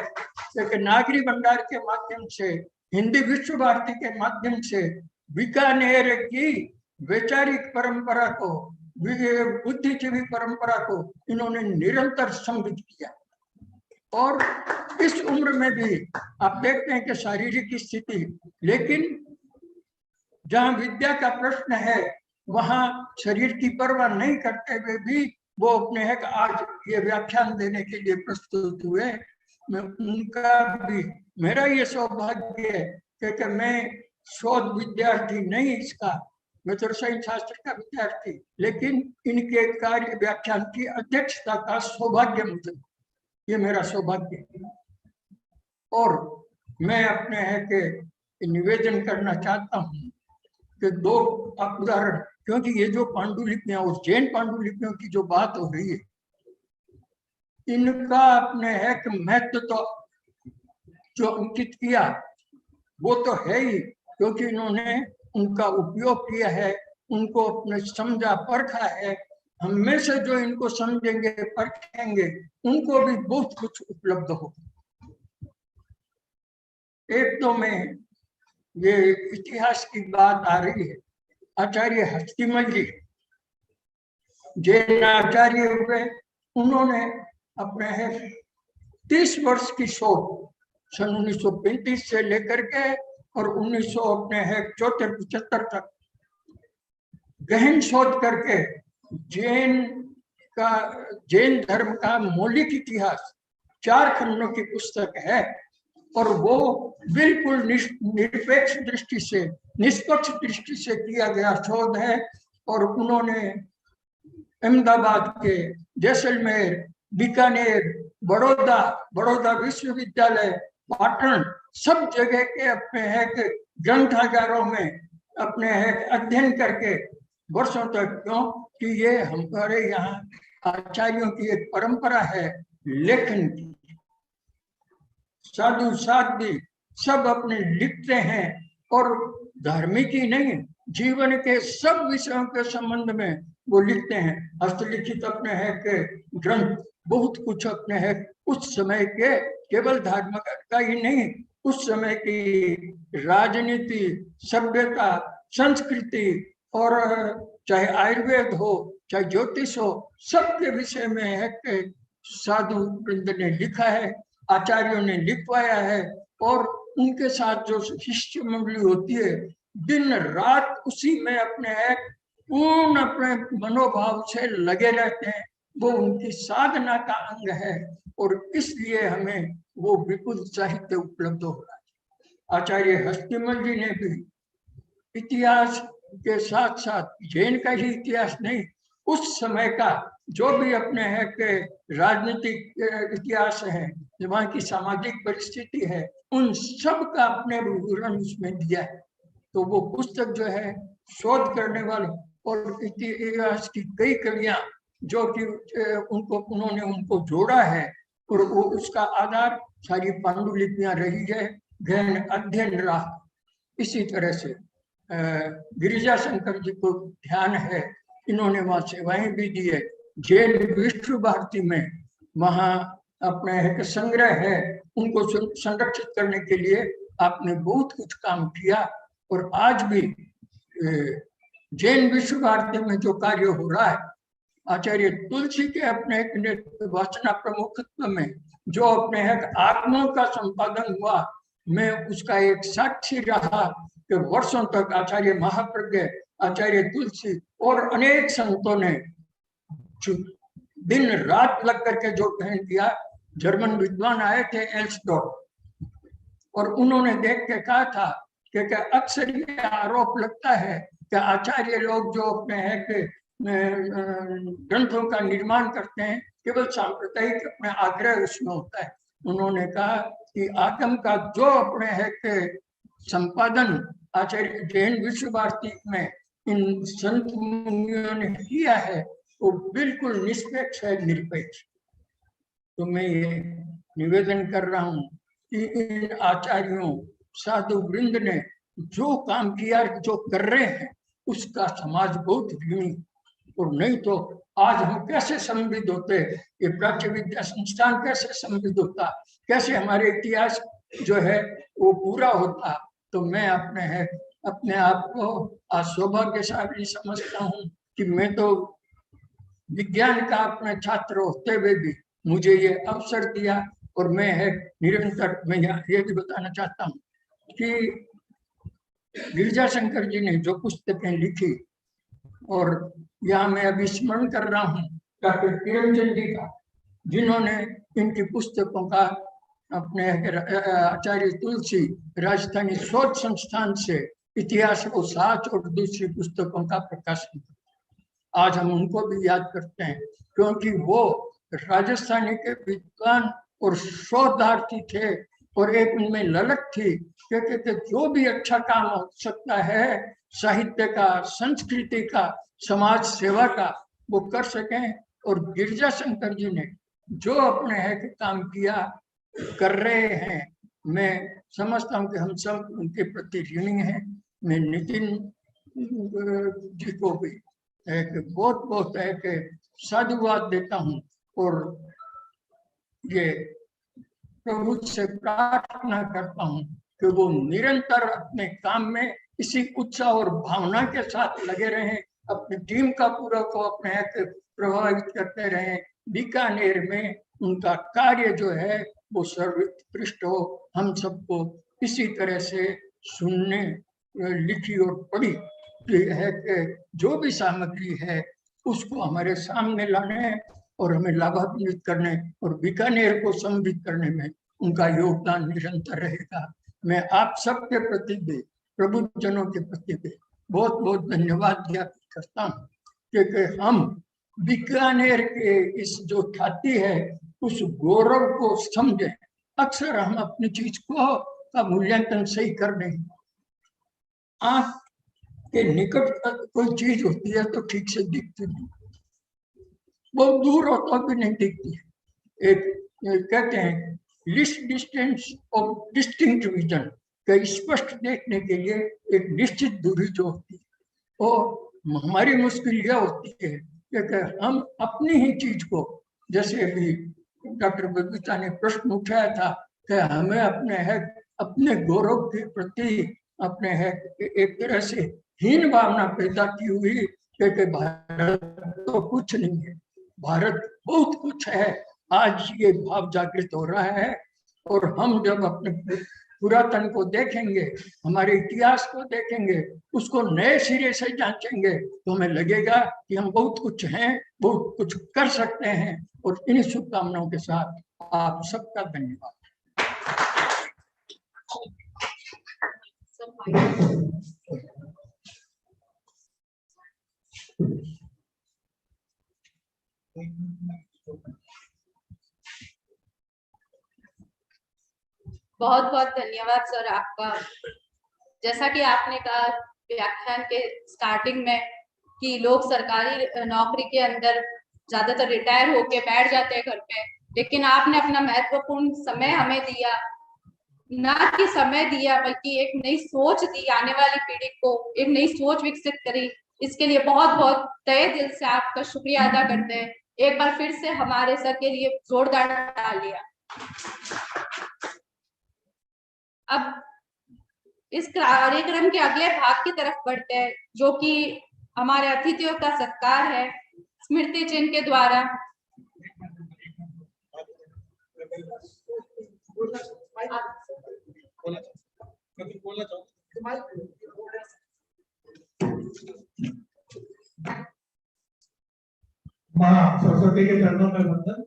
कि नागरी भंडार के माध्यम से, हिंदी विश्व भारती के माध्यम से बीकानेर की वैचारिक परंपरा को, बुद्धिजीवी परंपरा को इन्होंने निरंतर समृद्ध किया। और इस उम्र में भी आप देखते हैं कि शारीरिक स्थिति, लेकिन जहां विद्या का प्रश्न है वहां शरीर की परवाह नहीं करते हुए भी वो अपने है आज ये व्याख्यान देने के लिए प्रस्तुत हुए। मैं उनका भी, मेरा ये सौभाग्य है कि मैं शोध विद्यार्थी नहीं इसका, मैं तो रसायन शास्त्र का विद्यार्थी, लेकिन इनके कार्य व्याख्यान की अध्यक्षता का सौभाग्य मुझे, ये मेरा सौभाग्य है। और मैं अपने है कि निवेदन करना चाहता हूँ कि 2 उदाहरण, क्योंकि ये जो पांडुलिपियां और जैन पांडुलिपियों की जो बात हो रही है, इनका अपने है कि महत्व तो जो अंकित किया वो तो है ही, क्योंकि इन्होंने उनका उपयोग किया है, उनको अपने समझा परखा है। हम में से जो इनको समझेंगे परखेंगे उनको भी बहुत कुछ उपलब्ध हो। एक तो में ये इतिहास की बात आ रही है, आचार्य हस्तिमल जी जैन आचार्य हुए, उन्होंने अपने है 30 वर्ष की शोध सन 1935 से लेकर के और 1900 अपने है 74-75 तक गहन शोध करके जैन धर्म का मौलिक इतिहास 4 खंडों की पुस्तक है। और वो बिल्कुल निरपेक्ष दृष्टि से, निष्पक्ष दृष्टि से किया गया शोध है। और उन्होंने अहमदाबाद के, जैसलमेर, बीकानेर, बड़ौदा विश्वविद्यालय, पाटन, सब जगह के अपने है कि ग्रंथागारों में अपने है अध्ययन करके वर्षों तक, क्यों कि ये हमारे यहाँ आचार्यों की एक परंपरा है लेखन की। साधु साध्वी सब अपने लिखते हैं और धार्मिक ही नहीं, जीवन के सब विषयों के संबंध में वो लिखते हैं। हस्तलिखित अपने है के ग्रंथ बहुत कुछ अपने है उस समय के, केवल धार्मिक का ही नहीं, उस समय की राजनीति, सभ्यता, संस्कृति और चाहे आयुर्वेद हो चाहे ज्योतिष हो, सबके विषय में है कि साधु वृंद ने लिखा है, आचार्यों ने लिखवाया है। और उनके साथ जो शिष्य मंडली होती है दिन रात उसी में अपने है पूर्ण अपने मनोभाव से लगे रहते हैं, वो उनकी साधना का अंग है। और इसलिए हमें वो विपुल साहित्य उपलब्ध हो रहा है। आचार्य हस्तिमल जी ने भी इतिहास के साथ साथ जैन का ही इतिहास नहीं, उस समय का जो भी अपने है कि राजनीतिक इतिहास है, वहाँ की सामाजिक परिस्थिति है, उन सब का अपने विवरण उसमें दिया है। तो वो पुस्तक जो है शोध करने वाले और इतिहास की कई कड़ियां जो कि उन्होंने उनको जोड़ा है, और वो उसका आधार सारी पांडुलिपियां रही है, गहन अध्ययन रहा। इसी तरह से गिरिजा शंकर जी को ध्यान है, इन्होंने वहाँ सेवाएं भी दी है। जैन विश्व भारती में वहाँ अपने है संग्रह है, उनको संरक्षित करने के लिए आपने बहुत कुछ काम किया। और आज भी जैन विश्व भारती में जो कार्य हो रहा है, आचार्य तुलसी के अपने वाचना प्रमुखत्व में जो अपने है आत्माओं का संपादन हुआ, मैं उसका एक साक्षी रहा कि वर्षों तक आचार्य महाप्रज्ञ, आचार्य तुलसी और अनेक संतों ने दिन रात लग करके जो अध्ययन किया। जर्मन विद्वान आए थे एल्सडॉर्फ, और उन्होंने देख के कहा था कि अक्सर ये आरोप लगता है कि आचार्य लोग जो अपने है कि ग्रंथों का निर्माण करते हैं केवल सांप्रदायिक अपने आग्रह उसमें होता है। उन्होंने कहा कि आगम का जो अपने है कि संपादन आचार्य जैन विश्व भारती में इन संत मुनियों ने किया है वो बिल्कुल निष्पक्ष है, निरपेक्ष। तो मैं ये निवेदन कर रहा हूँ कि इन आचार्यों साधु वृंद ने जो काम किया, जो कर रहे हैं, उसका समाज बहुत ऋणी। और नहीं तो आज हम कैसे समृद्ध होते, ये प्राच्य विद्या संस्थान कैसे समृद्ध होता, कैसे हमारे इतिहास जो है वो पूरा होता। तो मैं अपने आप को आज सौभाग्यशाली समझता हूँ कि मैं तो विज्ञान का अपने छात्र होते हुए भी मुझे ये अवसर दिया। और मैं निरंतर मैं ये भी बताना चाहता हूँ कि गिरिजा शंकर जी ने जो पुस्तकें लिखी, और यहाँ मैं अभी स्मरण कर रहा हूँ डॉक्टर किरणचंद जी का, जिन्होंने इनकी पुस्तकों का अपने आचार्य तुलसी राजधानी शोध संस्थान से इतिहास को साच और दूसरी पुस्तकों का प्रकाशन किया। आज हम उनको भी याद करते हैं क्योंकि वो राजस्थानी के विद्वान और शोधार्थी थे, और एक उनमें ललक थी कि जो भी अच्छा काम हो सकता है साहित्य का, संस्कृति का, समाज सेवा का, वो कर सकें। और गिरिजा शंकर जी ने जो अपने है कि काम किया कर रहे हैं, मैं समझता हूँ कि हम सब उनके प्रति ऋणी हैं। मैं नितिन जी को भी है कि बहुत बहुत है कि साधुवाद देता हूँ और ये प्रभु से प्रार्थना करता हूँ कि वो निरंतर अपने काम में इसी उत्साह और भावना के साथ लगे रहें, अपनी टीम का पूरा को अपने प्रभावित करते रहें। बीकानेर में उनका कार्य जो है वो सर्वोत्कृष्ट हो। हम सबको इसी तरह से सुनने, लिखी और पढ़ी है कि जो भी सामग्री है उसको हमारे सामने लाने और हमें लाभान्वित करने और बीकानेर को समृद्ध करने में उनका योगदान निरंतर रहेगा। मैं आप सबके प्रति भी, प्रभु जनों के प्रति भी बहुत बहुत धन्यवाद ज्ञापित करता हूँ क्योंकि हम बीकानेर के इस जो ख्याति है उस गौरव को समझें। अक्सर हम अपनी चीज को का मूल्यांकन सही कर नहीं, आंख के निकट कोई चीज होती है तो ठीक से दिखती नहीं, बहुत दूर होता भी नहीं दिखती है। एक कहते हैं list distance of distinct vision, के स्पष्ट देखने के लिए एक निश्चित दूरी जो होती है। और हमारी मुश्किल यह होती है कि हम अपनी ही चीज को, जैसे अभी डॉक्टर बबीता ने प्रश्न उठाया था कि हमें अपने गौरव के प्रति अपने एक तरह से हीन भावना पैदा की हुई कि भारत तो कुछ नहीं है, भारत बहुत कुछ है। आज ये भाव जागृत हो रहा है और हम जब अपने पुरातन को देखेंगे, हमारे इतिहास को देखेंगे, उसको नए सिरे से जांचेंगे तो हमें लगेगा कि हम बहुत कुछ हैं, बहुत कुछ कर सकते हैं। और इन शुभकामनाओं के साथ आप सबका धन्यवाद। बहुत बहुत धन्यवाद सर आपका। जैसा कि आपने कहा व्याख्यान के स्टार्टिंग में कि लोग सरकारी नौकरी के अंदर ज्यादातर रिटायर होके बैठ जाते हैं घर पे, लेकिन आपने अपना महत्वपूर्ण समय हमें दिया, ना कि समय दिया बल्कि एक नई सोच दी, आने वाली पीढ़ी को एक नई सोच विकसित करी। इसके लिए बहुत बहुत तहे दिल से आपका शुक्रिया अदा करते हैं। एक बार फिर से हमारे सर के लिए जोरदार तालियां। अब इस कार्यक्रम के अगले भाग की तरफ बढ़ते हैं जो कि हमारे अतिथियों का सत्कार है स्मृति चिन्ह के द्वारा। माँ सरस्वती के चरणों में वंदन।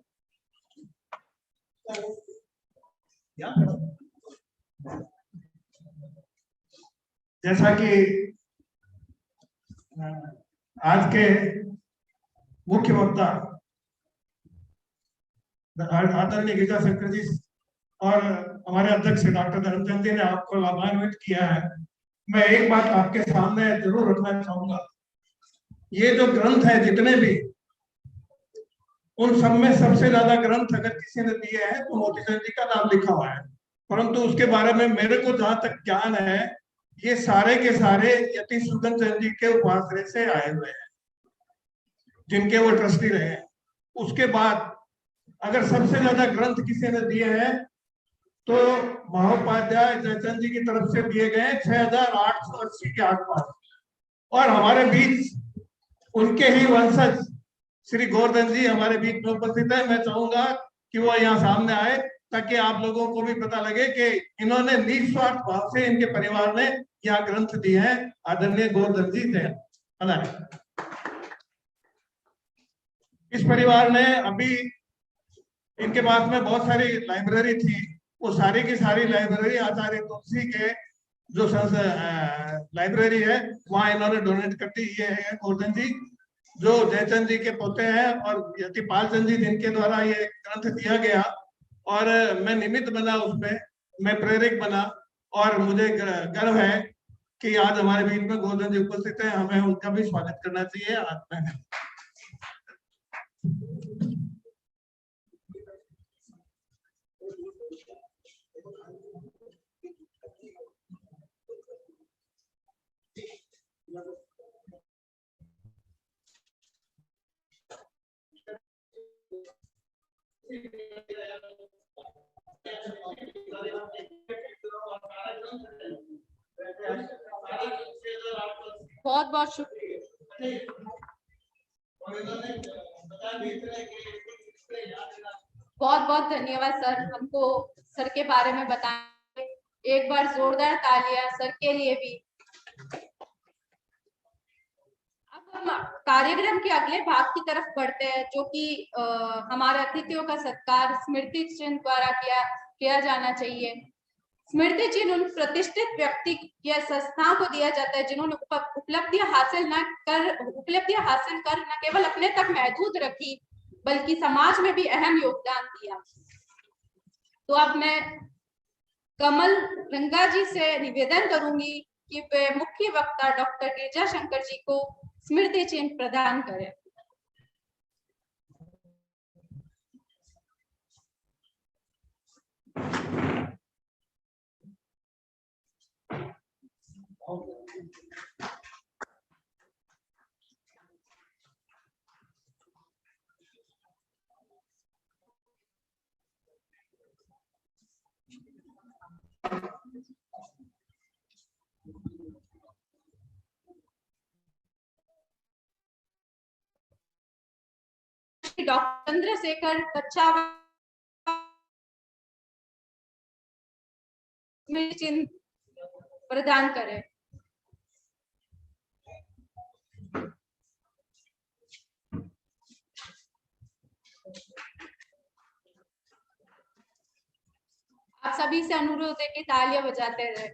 जैसा कि आज के मुख्य वक्ता आदरणीय गिरिजा शंकर जी और हमारे अध्यक्ष डॉक्टर धर्मचंद जी ने आपको लाभान्वित किया है, मैं एक बात आपके सामने जरूर रखना चाहूंगा। ये जो ग्रंथ है जितने भी, उन सब में सबसे ज्यादा ग्रंथ अगर किसी ने दिए हैं तो मोती चंद जी का नाम लिखा हुआ है, परंतु उसके बारे में मेरे को जहां तक ज्ञान है ये सारे के सारे यतीशूदन चंद जी के उपासरे से आए हुए हैं, जिनके वो ट्रस्टी रहे हैं। उसके बाद अगर सबसे ज्यादा ग्रंथ किसी ने दिए हैं तो महोपाध्याय जयचंद जी की तरफ से दिए गए 6880 के आसपास, और हमारे बीच उनके ही वंशज श्री गोवर्धन जी हमारे बीच में उपस्थित है। मैं चाहूंगा कि वो यहाँ सामने आए ताकि आप लोगों को भी पता लगे कि इन्होंने निस्वार्थ भाव से इनके परिवार ने यहाँ ग्रंथ दिए हैं। आदरणीय गोवर्धन जी थे। इस परिवार ने अभी इनके पास में बहुत सारी लाइब्रेरी थी, वो सारी की सारी लाइब्रेरी आचार्य तुलसी के जो लाइब्रेरी है वहाँ इन्होंने डोनेट कर दी। ये है गोवर्धन जी जो जयचंद जी के पोते हैं और यतिपाल चंद जी जिनके द्वारा ये ग्रंथ दिया गया, और मैं निमित्त बना उसमें, मैं प्रेरक बना, और मुझे गर्व है कि आज हमारे बीच में गोवर्धन जी उपस्थित हैं। हमें उनका भी स्वागत करना चाहिए। आज में बहुत शुक्रिया। बहुत बहुत धन्यवाद सर, हमको सर के बारे में बताएं। एक बार जोरदार तालियां सर के लिए भी। अब हम कार्यक्रम के अगले भाग की तरफ बढ़ते हैं, जो कि हमारे अतिथियों का सत्कार स्मृति चिन्ह द्वारा किया जाना चाहिए। स्मृति चिन्ह उन प्रतिष्ठित व्यक्ति या संस्थाओं को दिया जाता है जिन्होंने उपलब्धियां हासिल कर न केवल अपने तक महदूद रखी, बल्कि समाज में भी अहम योगदान दिया। तो अब मैं कमल रंगा जी से निवेदन करूंगी कि वे मुख्य वक्ता डॉक्टर गिरिजा शंकर जी को स्मृति चिन्ह प्रदान करें। डॉक्टर चंद्रशेखर कच्छावा स्मृति चिन्ह प्रदान करें। आप सभी से अनुरोध है कि तालियां बजाते रहे।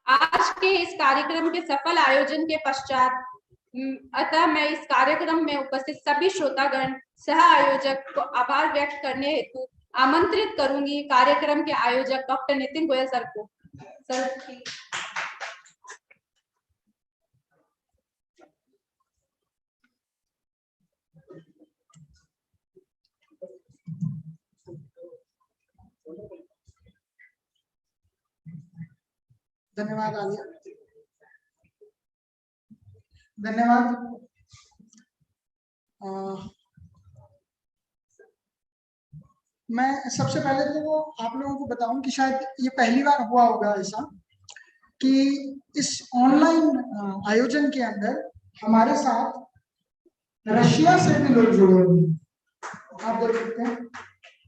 आज के इस कार्यक्रम के सफल आयोजन के पश्चात अतः मैं इस कार्यक्रम में उपस्थित सभी श्रोतागण सह आयोजक को आभार व्यक्त करने हेतु आमंत्रित करूंगी कार्यक्रम के आयोजक डॉक्टर नितिन गोयल सर को। सर धन्यवाद आलिया, धन्यवाद। मैं सबसे पहले तो आप लोगों को बताऊं कि शायद ये पहली बार हुआ होगा ऐसा कि इस ऑनलाइन आयोजन के अंदर हमारे साथ रशिया से भी लोग जुड़े हुए हैं। आप देख सकते हैं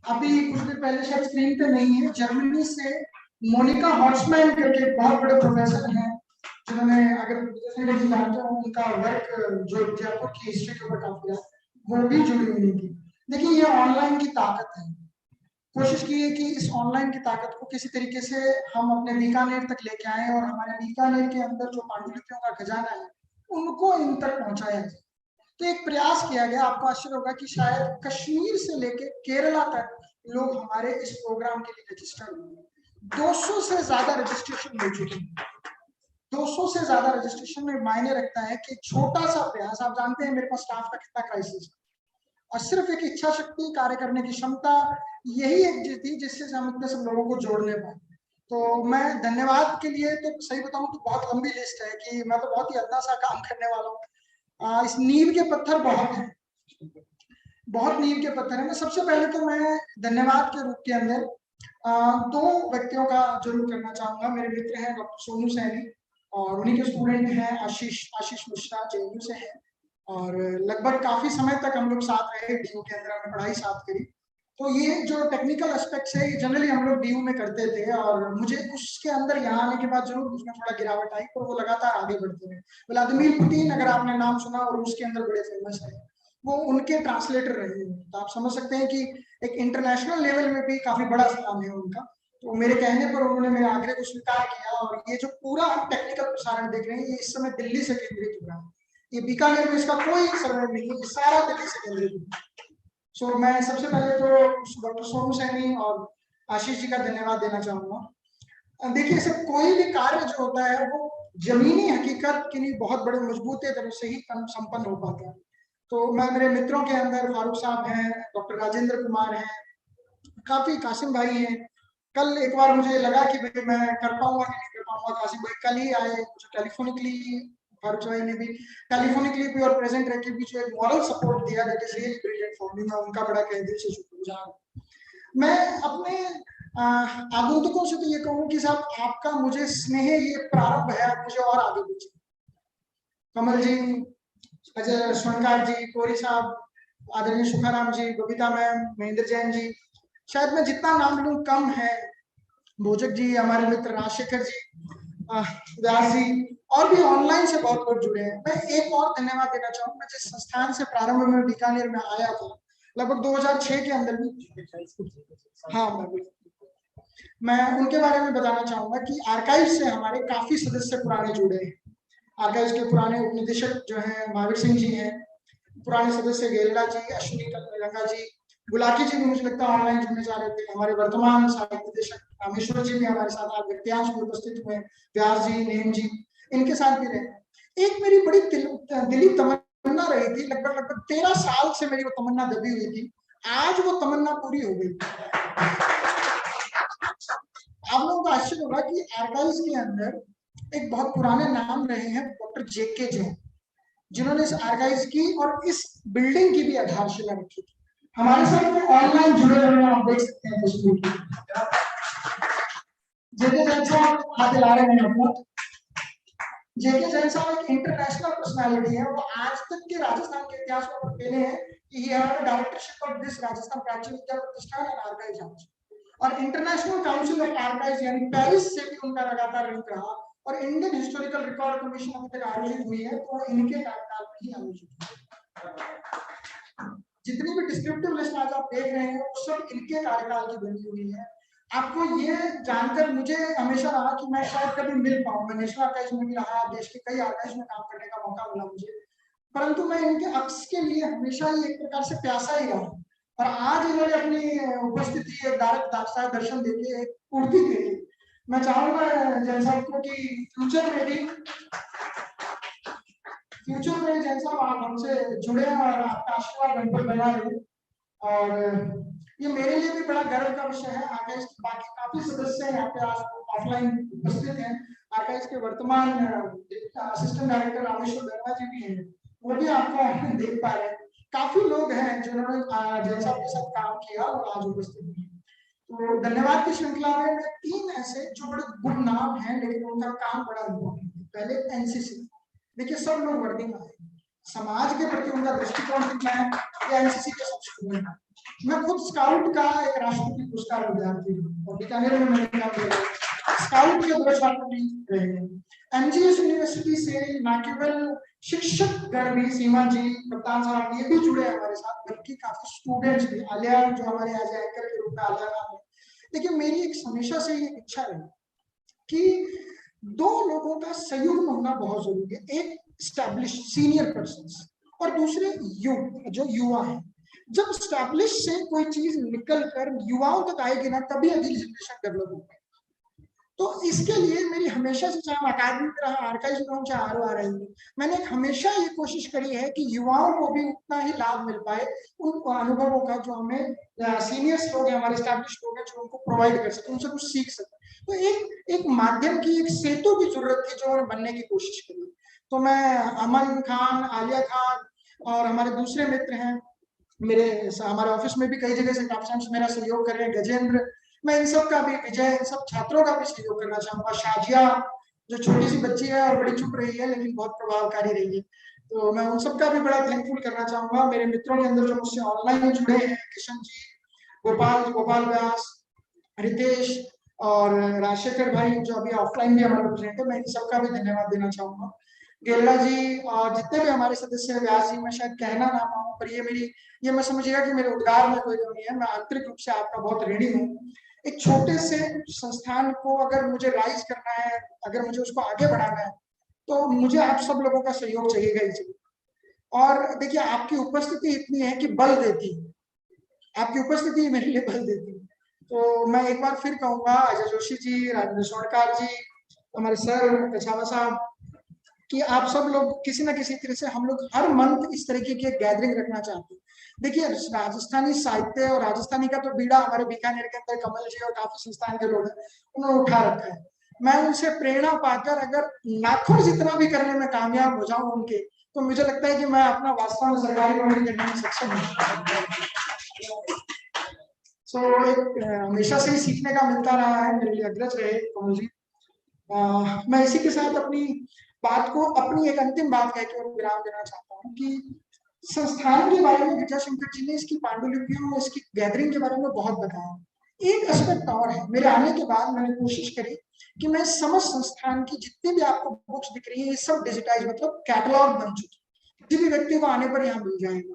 अभी कुछ देर पहले शायद स्क्रीन पे नहीं है, जर्मनी से मोनिका हॉर्समैन करके बहुत बड़े प्रोफेसर हैं जिन्होंने, अगर जानते हो उनका वर्क जो जयपुर की हिस्ट्री के ऊपर काफी है, वो भी जुड़ी हुई थी। देखिए ये ऑनलाइन की ताकत है। कोशिश की है कि इस ऑनलाइन की ताकत को किसी तरीके से हम अपने बीकानेर तक लेके आए और हमारे बीकानेर के अंदर जो पांडुलिपियों का खजाना है उनको इन तक पहुंचाया जाए। तो एक प्रयास किया गया। आपको आश्चर्य होगा कि शायद कश्मीर से लेके केरला तक लोग हमारे इस प्रोग्राम के लिए रजिस्टर्ड हुए। 200 से ज्यादा रजिस्ट्रेशन हो चुके हैं। 200 से ज्यादा रजिस्ट्रेशन में मायने रखता है कि छोटा सा प्रयास, आप जानते हैं मेरे पास स्टाफ का कितना क्राइसिस, और सिर्फ एक इच्छा शक्ति, कार्य करने की क्षमता, यही एक चीज थी जिससे हम इतने सब लोगों को जोड़ने पाए। तो मैं धन्यवाद के लिए तो सही बताऊं तो बहुत लंबी लिस्ट है कि मैं तो बहुत ही अंधा सा काम करने वाला हूँ। इस नींव के पत्थर बहुत हैं, बहुत नींव के पत्थर है। मैं सबसे पहले तो मैं धन्यवाद के रूप के अंदर दो व्यक्तियों का जरूर करना चाहूंगा। मेरे मित्र हैं डॉक्टर सोनू सैनी और उन्हीं के स्टूडेंट हैं आशीष मिश्रा जेएनयू से हैं, और लगभग काफी समय तक हम लोग साथ रहे, डीयू के अंदर हमने पढ़ाई साथ करी। तो ये जो टेक्निकल एस्पेक्ट्स है ये जनरली हम लोग डीयू में करते थे, और मुझे उसके अंदर यहाँ आने के बाद जरूर उसमें थोड़ा गिरावट आई, पर वो लगातार आगे बढ़ते रहे। व्लादिमीर पुतिन, अगर आपने नाम सुना, और रूस के अंदर बड़े फेमस है, वो उनके ट्रांसलेटर रहे हैं। तो आप समझ सकते हैं कि एक इंटरनेशनल लेवल में भी काफी बड़ा स्थान है उनका। तो मेरे कहने पर उन्होंने मेरे आग्रह को स्वीकार किया, और ये जो पूरा हम टेक्निकल प्रसारण देख रहे हैं ये इस समय दिल्ली से केंद्रित हो रहा है। ये बीकानेर में इसका कोई सर्वर नहीं है, सारा दिल्ली से केंद्रित है। सो मैं सबसे पहले तो डॉक्टर सोनू सैनी और आशीष जी का धन्यवाद देना चाहूंगा। देखिए सब कोई भी कार्य जो होता है वो जमीनी हकीकत के लिए बहुत बड़े मजबूत तरह से ही संपन्न हो पाता है। तो मैं मेरे मित्रों के अंदर फारूक साहब हैं, डॉक्टर राजेंद्र कुमार हैं, काफी कासिम भाई हैं। कल एक बार मुझे लगा कि भाई मैं कर पाऊंगा कि नहीं कर पाऊंगा, कासिम भाई कल ही आए, मुझे टेलीफोनिकली, फारूक भाई ने भी टेलीफोनिकली भी और प्रेजेंट रह के भी जो एक मॉरल सपोर्ट दिया, that is really great for me. मैं उनका बड़ा दिल से शुक्रगुजार हूं। मैं अपने आगंतुकों से तो ये कहूँ कि साहब आपका मुझे स्नेह ये प्रारंभ है, मुझे और आगे बढ़े। कमल जी, अजय स्वर्णकार जी, कोरी साहब, आदरणीय सुखाराम जी, बबीता मैम, महेंद्र जैन जी, शायद मैं जितना नाम लूं कम है, भोजक जी, हमारे मित्र राजशेखर जी, व्यास जी, और भी ऑनलाइन से बहुत लोग जुड़े हैं। मैं एक और धन्यवाद देना चाहूंगा, जिस संस्थान से प्रारंभ में बीकानेर में आया था लगभग 2006 के अंदर भी, हाँ मैं उनके बारे में बताना चाहूंगा कि आर्काइव से हमारे काफी सदस्य पुराने जुड़े हैं। आर्काइव के पुराने उपनिदेशक जो हैं महावीर सिंह जी हैं, पुराने सदस्य गेलरा जी, अश्विनी रंगा जी, गुलाटी जी भी मुझे लगता है ऑनलाइन जुड़ने जा रहे थे। हमारे वर्तमान साहित्य निदेशक रामेश्वर जी भी हमारे साथ आज व्यक्तियांश में उपस्थित हुए, व्यास जी, नेम जी, इनके साथ भी रहे। एक मेरी बड़ी दिली तमन्ना रही थी, लगभग 13 साल से मेरी वो तमन्ना दबी हुई थी, आज वो तमन्ना पूरी हो गई। आप लोगों को आश्चर्य होगा कि आर्काइव्स के अंदर एक बहुत पुराने नाम रहे हैं डॉक्टर जेके जैन, जिन्होंने इस आर्काइव्स की और इस बिल्डिंग की भी आधारशिला रखी थी। हमारे साथ में ऑनलाइन जुड़े हुए आप देख सकते हैं तस्वीर। जेके जैन साहब हाथ हिला रहे हैं अपना। जेके जैन साहब एक इंटरनेशनल पर्सनालिटी है। वो आज तक के राजस्थान के इतिहास में पहले हैं कि he had directorship of this Rajasthan प्राचीन विद्या प्रतिष्ठान एंड आर्काइव्स हाउस, और इंटरनेशनल काउंसिल ऑफ आर्काइव्स यानी पेरिस से भी उनका लगातार लिंक रहा, और इंडियन हिस्टोरिकल रिकॉर्ड कमीशन अभी तक आयोजित हुई है तो इनके कार्यकाल में ही आयोजित हुई। जितनी भी डिस्क्रिप्टिव लिस्ट आज आप देख रहे हैं वो सब इनके कार्यकाल की बनी हुई है। आपको ये जानकर मुझे हमेशा रहा कि मैं शायद कभी मिल पाऊं, मैं नेशनल आर्काइव्स में भी रहा, देश के कई आर्काइव्स में काम करने का मौका मिला मुझे, परंतु मैं इनके अक्स के लिए हमेशा ही एक प्रकार से प्यासा ही रहा, और आज इन्होंने अपनी उपस्थिति दर्शन देके एक पूर्ति दे दी। मैं चाहूंगा जैन साहब को कि फ्यूचर में जैन साहब आप हमसे जुड़े और आपका आशीर्वाद हम पर बना रहे। और ये मेरे लिए भी बड़ा गर्व का विषय है। आर्काइव्स के बाकी काफी सदस्य यहाँ पे आज ऑफलाइन उपस्थित हैं। आर्काइव्स के वर्तमान असिस्टेंट डायरेक्टर रामेश्वर वर्मा जी भी हैं, वो भी आपको देख पा रहे हैं। काफी लोग हैं जिन्होंने जैन साहब के साथ काम किया और आज उपस्थित हैं। तो धन्यवाद की श्रृंखला में मैं 3 ऐसे जो बड़े गुड नाम हैं लेकिन उनका काम बड़ा इम्पोर्टेंट है। पहले एनसीसी, देखिए सब लोग वर्दी में आए, समाज के प्रति उनका दृष्टिकोण कितना है, ये एनसीसी के सब स्टूडेंट हैं। मैं खुद स्काउट का एक राष्ट्रपति पुरस्कार विद्यार्थी हूँ और बीकानेर में मैंने काम किया, स्काउट के 2 छात्र भी रहे हैं। एमजीएस यूनिवर्सिटी से न केवल शिक्षक गण भी, सीमा जी, कप्तान साहब, ये भी जुड़े हमारे साथ, बल्कि काफी स्टूडेंट्स भी, आलिया जो हमारे आज एंकर के रूप में आलिया नाम है। देखिए मेरी एक हमेशा से ये इच्छा रही कि 2 लोगों का संयुक्त होना बहुत जरूरी है, एक स्टैब्लिश सीनियर पर्सन्स और दूसरे जो युवा है। जब स्टैब्लिश से कोई चीज निकल कर युवाओं तक आएगी ना, तभी अगली जनरेशन डेवलप होगी। तो इसके लिए मेरी हमेशा से, चाहे अकादमी में रहा, आर्काइव्स में रहूं, चाहे RORI में, मैंने हमेशा ये कोशिश करी है कि युवाओं को भी उतना ही लाभ मिल पाए उन अनुभवों का जो हमें सीनियर्स लोग हैं, हमारे स्टैब्लिश लोग हैं, जो उनको प्रोवाइड कर सके, उनसे कुछ सीख सके। तो एक माध्यम की, एक सेतु की जरूरत थी जो बनने की कोशिश करी। तो मैं अमन खान, आलिया खान और हमारे दूसरे मित्र हैं, हमारे ऑफिस में भी कई जगह से काफी मेरा सहयोग कर रहे हैं, गजेंद्र, मैं इन सब का भी, विजय, इन सब छात्रों का भी सहयोग करना चाहूंगा। शाजिया जो छोटी सी बच्ची है और बड़ी चुप रही है लेकिन बहुत प्रभावकारी रही है, तो मैं उन सब का भी बड़ा थैंकफुल करना चाहूंगा। मेरे मित्रों के अंदर जो मुझसे ऑनलाइन जुड़े हैं, किशन जी, गोपाल व्यास, रितेश और राजशेखर भाई, जो अभी ऑफलाइन भी हमारे प्रेजेंट है, मैं इन सबका भी धन्यवाद देना चाहूंगा। गेला जी और जितने भी हमारे सदस्य हैं, व्यास जी, मैं शायद कहना ना पाऊं, पर ये मैं समझिएगा कि मेरे उद्गार में कोई कमी है, मैं आंतरिक रूप से आपका बहुत ऋणी हूँ। एक छोटे से संस्थान को अगर मुझे राइज करना है, अगर मुझे उसको आगे बढ़ाना है, तो मुझे आप सब लोगों का सहयोग चाहिएगा ही चाहिए। और देखिए आपकी उपस्थिति इतनी है कि बल देती है, आपकी उपस्थिति मेरे लिए बल देती है। तो मैं एक बार फिर कहूंगा, अजय जोशी जी, राजेंद्र स्वर्णकार जी, हमारे सर कछावा साहब, कि आप सब लोग किसी ना किसी तरह से, हम लोग हर मंथ इस तरीके की एक गैदरिंग रखना चाहते हैं। देखिए राजस्थानी साहित्य और राजस्थानी का तो बीड़ा हमारे बीकानेर के अंदर कमल जी और काफी संस्थान के लोग हैं, उन्होंने उठा रखा है। मैं उनसे प्रेरणा पाकर अगर नाखुन जितना भी करने में कामयाब हो जाऊं उनके, तो मुझे लगता है कि मैं अपना वास्तव में सरकारी नौकरी करने में सक्षम हूँ। सो एक हमेशा से ही सीखने का मिलता रहा है, मेरे लिए अग्रज रहे कमल जी। मैं इसी के साथ अपनी बात को, अपनी एक अंतिम बात कह के विराम देना चाहता हूँ कि संस्थान के बारे में विद्याशंकर जी ने इसकी पांडुलिपियों, इसकी गैदरिंग के बारे में बहुत बताया। एक एस्पेक्ट और है, मेरे आने के बाद मैंने कोशिश करी कि मैं समस्त संस्थान की जितनी भी आपको बुक्स दिख रही है, ये सब डिजिटाइज, मतलब कैटलॉग बन चुकी, किसी भी व्यक्ति को आने पर यहाँ मिल जाएगा।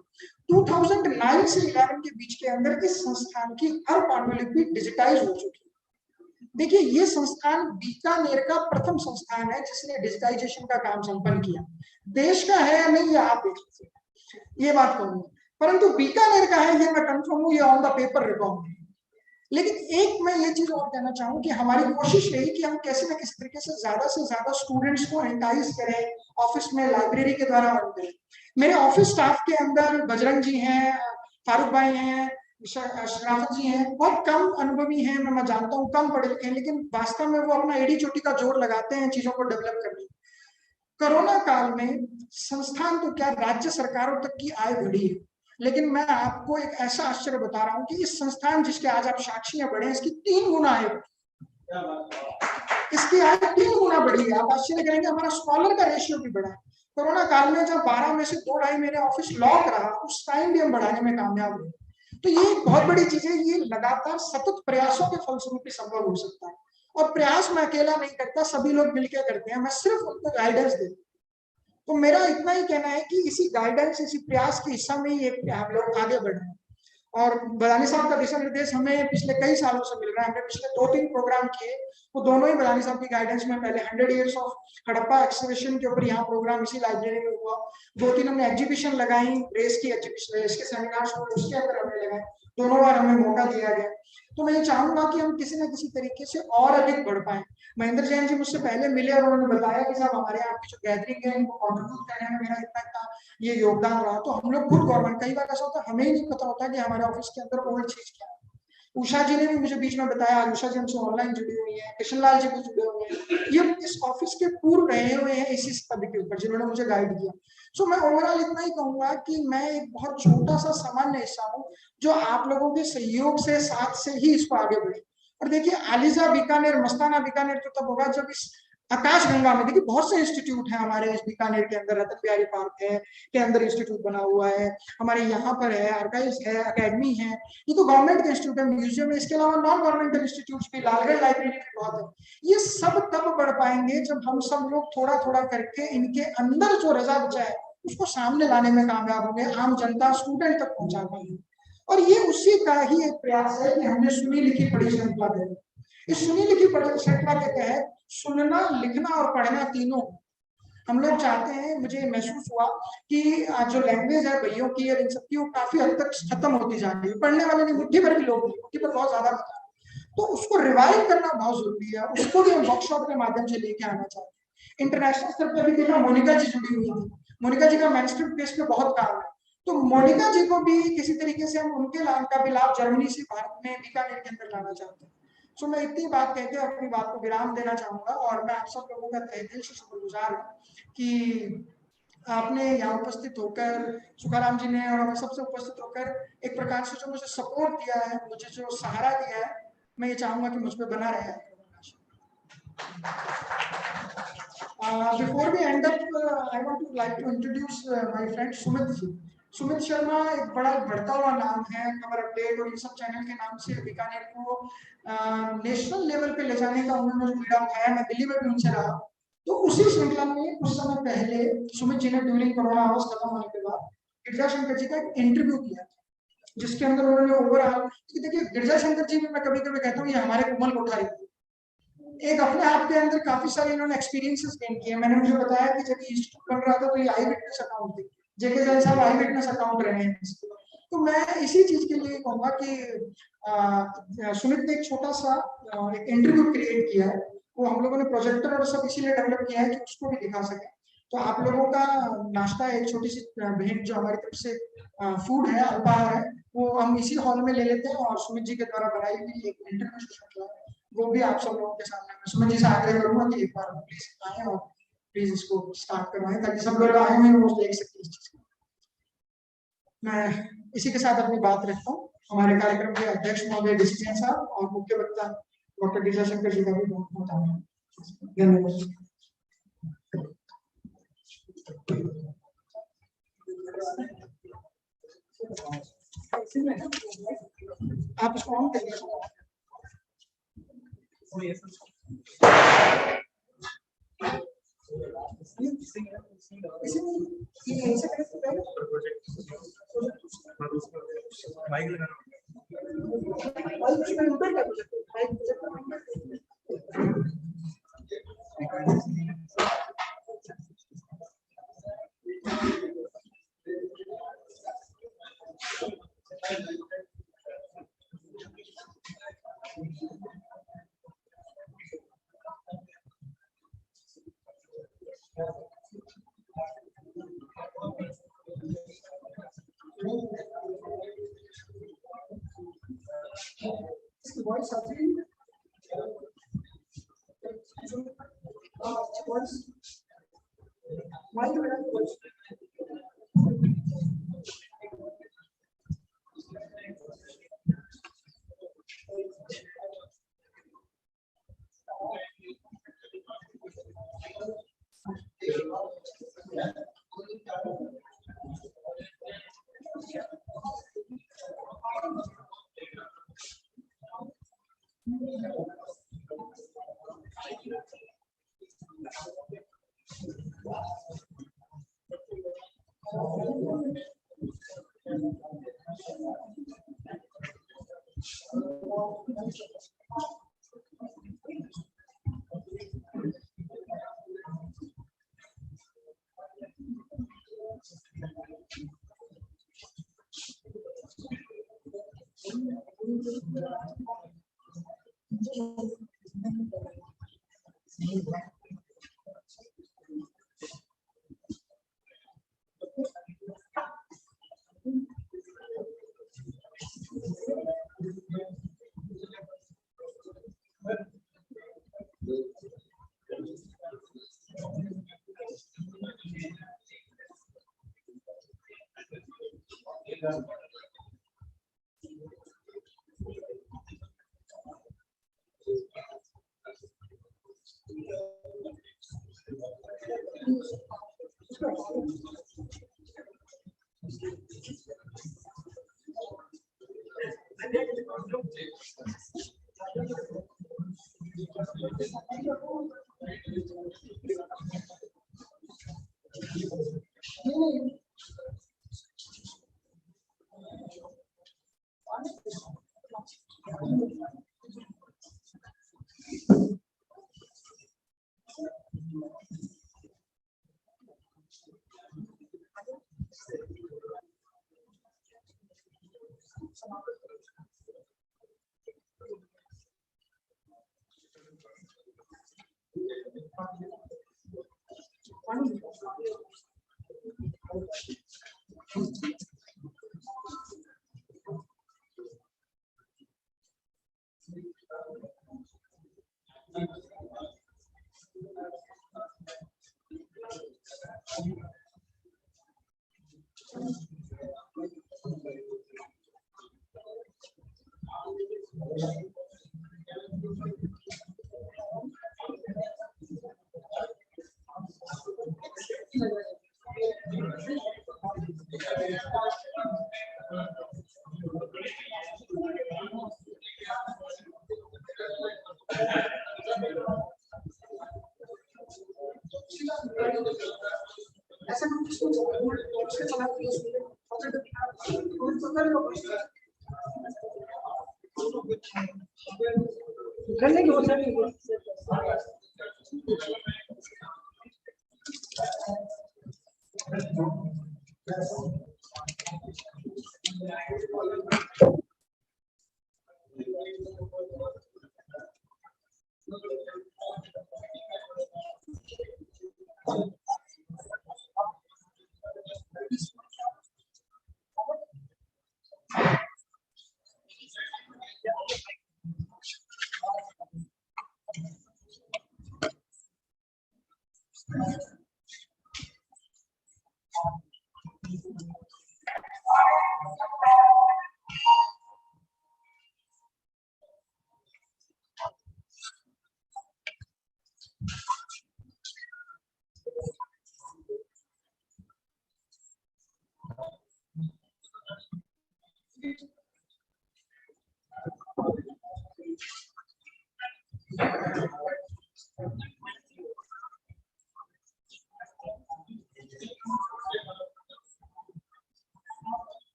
2009 से 11 के बीच के अंदर इस संस्थान की हर पांडुलिपि डिजिटाइज हो चुकी है। देखिए, ये संस्थान बीकानेर का प्रथम संस्थान है जिसने डिजिटाइजेशन का काम संपन्न किया। देश का है या नहीं, ये आप देख लीजिए, ये बात कहूंगा, परंतु बीकानेर का है ये मैं कंफर्म हूँ, ये ऑन द पेपर रिकॉर्ड है। लेकिन एक मैं ये चीज और कहना चाहूँ कि हमारी कोशिश रही कि हम कैसे न किसी तरीके से ज्यादा स्टूडेंट्स को एंटाइज करें, ऑफिस में लाइब्रेरी के द्वारा अर्न करें। मेरे ऑफिस स्टाफ के अंदर बजरंग जी हैं, फारूक भाई हैं, शराफत जी हैं, बहुत कम अनुभवी हैं, मैं जानता हूँ कम पढ़े लिखे हैं, लेकिन वास्तव में वो अपना एड़ी चोटी का जोर लगाते हैं चीजों को डेवलप करने। कोरोना काल में संस्थान तो क्या, राज्य सरकारों तक की आय बढ़ी है, लेकिन मैं आपको एक ऐसा आश्चर्य बता रहा हूं कि इस संस्थान जिसके आज आप साक्षियां बढ़े, इसकी 3 गुना आय, इसकी आय 3 गुना बढ़ी है। आप आश्चर्य करेंगे, हमारा स्कॉलर का रेशियो भी बढ़ा है। कोरोना काल में जब 12 में से 2-2.5 महीने ऑफिस लॉक रहा, उस टाइम भी हम बढ़ाने में कामयाब हुए। तो ये एक बहुत बड़ी चीज है, ये लगातार सतत प्रयासों के फलस्वरूप ही संभव हो सकता है। और प्रयास मैं अकेला नहीं करता, सभी लोग मिलकर करते हैं, मैं सिर्फ उनको गाइडेंस देता हूं। तो मेरा इतना ही कहना है कि इसी गाइडेंस, इसी प्रयास के हिस्सा में ही हम लोग आगे बढ़ रहे हैं। और बदानी साहब का दिशा निर्देश हमें पिछले कई सालों से मिल रहा है। हमने पिछले 2-3 प्रोग्राम किए, वो दोनों ही बदानी साहब की गाइडेंस में। पहले 100 years ऑफ हड़प्पा एक्सकवेशन के ऊपर यहाँ प्रोग्राम इसी लाइब्रेरी में हुआ। 2-3 हमने एग्जीबिशन लगाई, रेस की एग्जीबिशन, रेस के सेमिनार्स को उसके अंदर हमने लगाए, दोनों बार हमें मौका दिया गया। तो मैं ये चाहूंगा कि हम किसी न किसी तरीके से और अधिक बढ़ पाए। महेंद्र जैन जी मुझसे पहले मिले और उन्होंने बताया कि साहब हमारे यहाँ की जो गैदरिंग है, इनको कॉन्ट्रीब्यूट करने में मेरा इतना ये योगदान रहा। तो हम लोग खुद गवर्नमेंट, कई बार ऐसा होता है हमें ही नहीं पता होता कि हमारे ऑफिस के अंदर ओल्ड चीज क्या है। उषा जी ने भी मुझे बीच में बताया, उषा जी हमसे ऑनलाइन जुड़ी हुई है, कृष्णलाल जी भी जुड़े हुए हैं, ये इस ऑफिस के पूर्व रहे हुए हैं इसी पद के ऊपर, जिन्होंने मुझे गाइड किया। सो मैं ओवरऑल इतना ही कहूंगा कि मैं एक बहुत छोटा सा सामान्य हिस्सा हूँ जो आप लोगों के सहयोग से, साथ से ही इसको आगे बढ़े। और देखिए, आलिजा बीकानेर, मस्ताना बीकानेर तो तब होगा जब इस आकाश गंगा में, देखिए बहुत से इंस्टीट्यूट हैं हमारे इस बीकानेर के अंदर, रतन बिहारी पार्क है के अंदर इंस्टीट्यूट बना हुआ है, हमारे यहाँ पर है, आर्काइव्स है, एकेडमी है, ये तो गवर्नमेंट के इंस्टीट्यूट है, म्यूजियम है। इसके अलावा नॉन गवर्नमेंटल इंस्टीट्यूट भी, लालगढ़ लाइब्रेरी भी बहुत है। ये सब तब बढ़ पाएंगे जब हम सब लोग थोड़ा थोड़ा करके इनके अंदर जो रजा बचा है उसको सामने लाने में कामयाब होंगे, आम जनता, स्टूडेंट तक पहुंचा पाएंगे। और ये उसी का ही एक प्रयास है कि हमने सुनी लिखी पढ़ी श्रृंखला दी। इस सुनी लिखी पढ़ी श्रृंखला के तहत सुनना, लिखना और पढ़ना तीनों हम लोग चाहते हैं। मुझे महसूस हुआ कि जो लैंग्वेज है भैयों की और इन सबकी, वो काफी हद तक खत्म होती जा रही है। पढ़ने वाले नहीं, मुट्ठी भर भी लोग नहीं, मुट्ठी पर बहुत ज्यादा बता, तो उसको रिवाइव करना बहुत जरूरी है। उसको भी हम वर्कशॉप के माध्यम से लेके आना चाहते हैं। इंटरनेशनल स्तर पर भी देखा, मोनिका जी जुड़ी हुई थी, मोनिका जी का मैन्युस्क्रिप्ट पेज पे बहुत काम है, तो मोनिका जी को भी किसी तरीके से हम उनके लाभ का भी लाभ जर्मनी से भारत में बीकानेर के अंदर लाना चाहते हैं। सो मैं इतनी बात कहकर अपनी बात को विराम देना चाहूंगा। और मैं आप सब लोगों का तहे दिल से शुक्रगुजार हूँ कि आपने यहाँ उपस्थित होकर, सुखाराम जी ने और हम सबसे उपस्थित होकर एक प्रकार से जो मुझे सपोर्ट दिया है, मुझे जो सहारा दिया है, मैं ये चाहूंगा कि मुझ पर बना रहे। Before we end up, I want to like to introduce my friend Sumit ji. Sumit Sharma एक बड़ा बढ़ता हुआ नाम है, खबर अपडेट और इन सब चैनल के नाम से बीकानेर को नेशनल लेवल पे ले जाने का उन्होंने जो बीड़ा उठाया, मैं दिल्ली में भी उनसे रहा। तो उसी श्रृंखला में कुछ समय पहले सुमित जी ने ड्यूरिंग कोरोना आवर्स खत्म होने के बाद गिरजा शंकर जी का एक इंटरव्यू किया, जिसके अंदर उन्होंने ओवरऑल, देखिए गिरजा शंकर जी में मैं कभी कभी कहता हूँ ये हमारे कोमल कोठारी, एक अपने आप के अंदर काफी सारे इन्होंने एक्सपीरियंसेस गेन किए। मैंने मुझे बताया कि जब इंस्टीट्यूट बन रहा था तो ये आई विटनेस अकाउंट थी, जेके जैन साहब आई विटनेस अकाउंट रहे हैं। तो मैं इसी चीज के लिए कहूंगा कि सुमित ने एक छोटा सा एक इंटरव्यू क्रिएट किया है, वो हम लोगों ने प्रोजेक्टर और सब इसीलिए डेवलप किया है कि उसको भी दिखा सके। तो आप लोगों का नाश्ता, एक छोटी सी भेंट जो हमारी तरफ से फूड है, अल्पाहार है, वो हम इसी हॉल में ले लेते हैं। और सुमित जी के द्वारा बनाई हुई एक इंटरव्यू श्रृंखला है, वो भी आप सब लोगों के सामने। मैं सुमित जी से आग्रह करूंगा कि एक बार प्लीज आए और प्लीज इसको स्टार्ट करवाएं, ताकि सब लोग आए हुए वो देख सकें इस चीज को। मैं इसी के साथ अपनी बात रखता हूँ। हमारे कार्यक्रम के अध्यक्ष महोदय डिस्टिन साहब और मुख्य वक्ता डॉक्टर गीताशंकर जी का भी बहुत बहुत आभार। धन्यवाद। आप इसको ऑन करिए।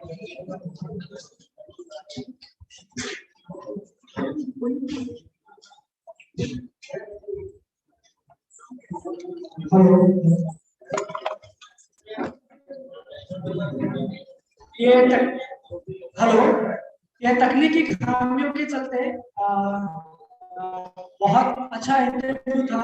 हेलो, ये तकनीकी खामियों के चलते बहुत अच्छा इंटरव्यू था।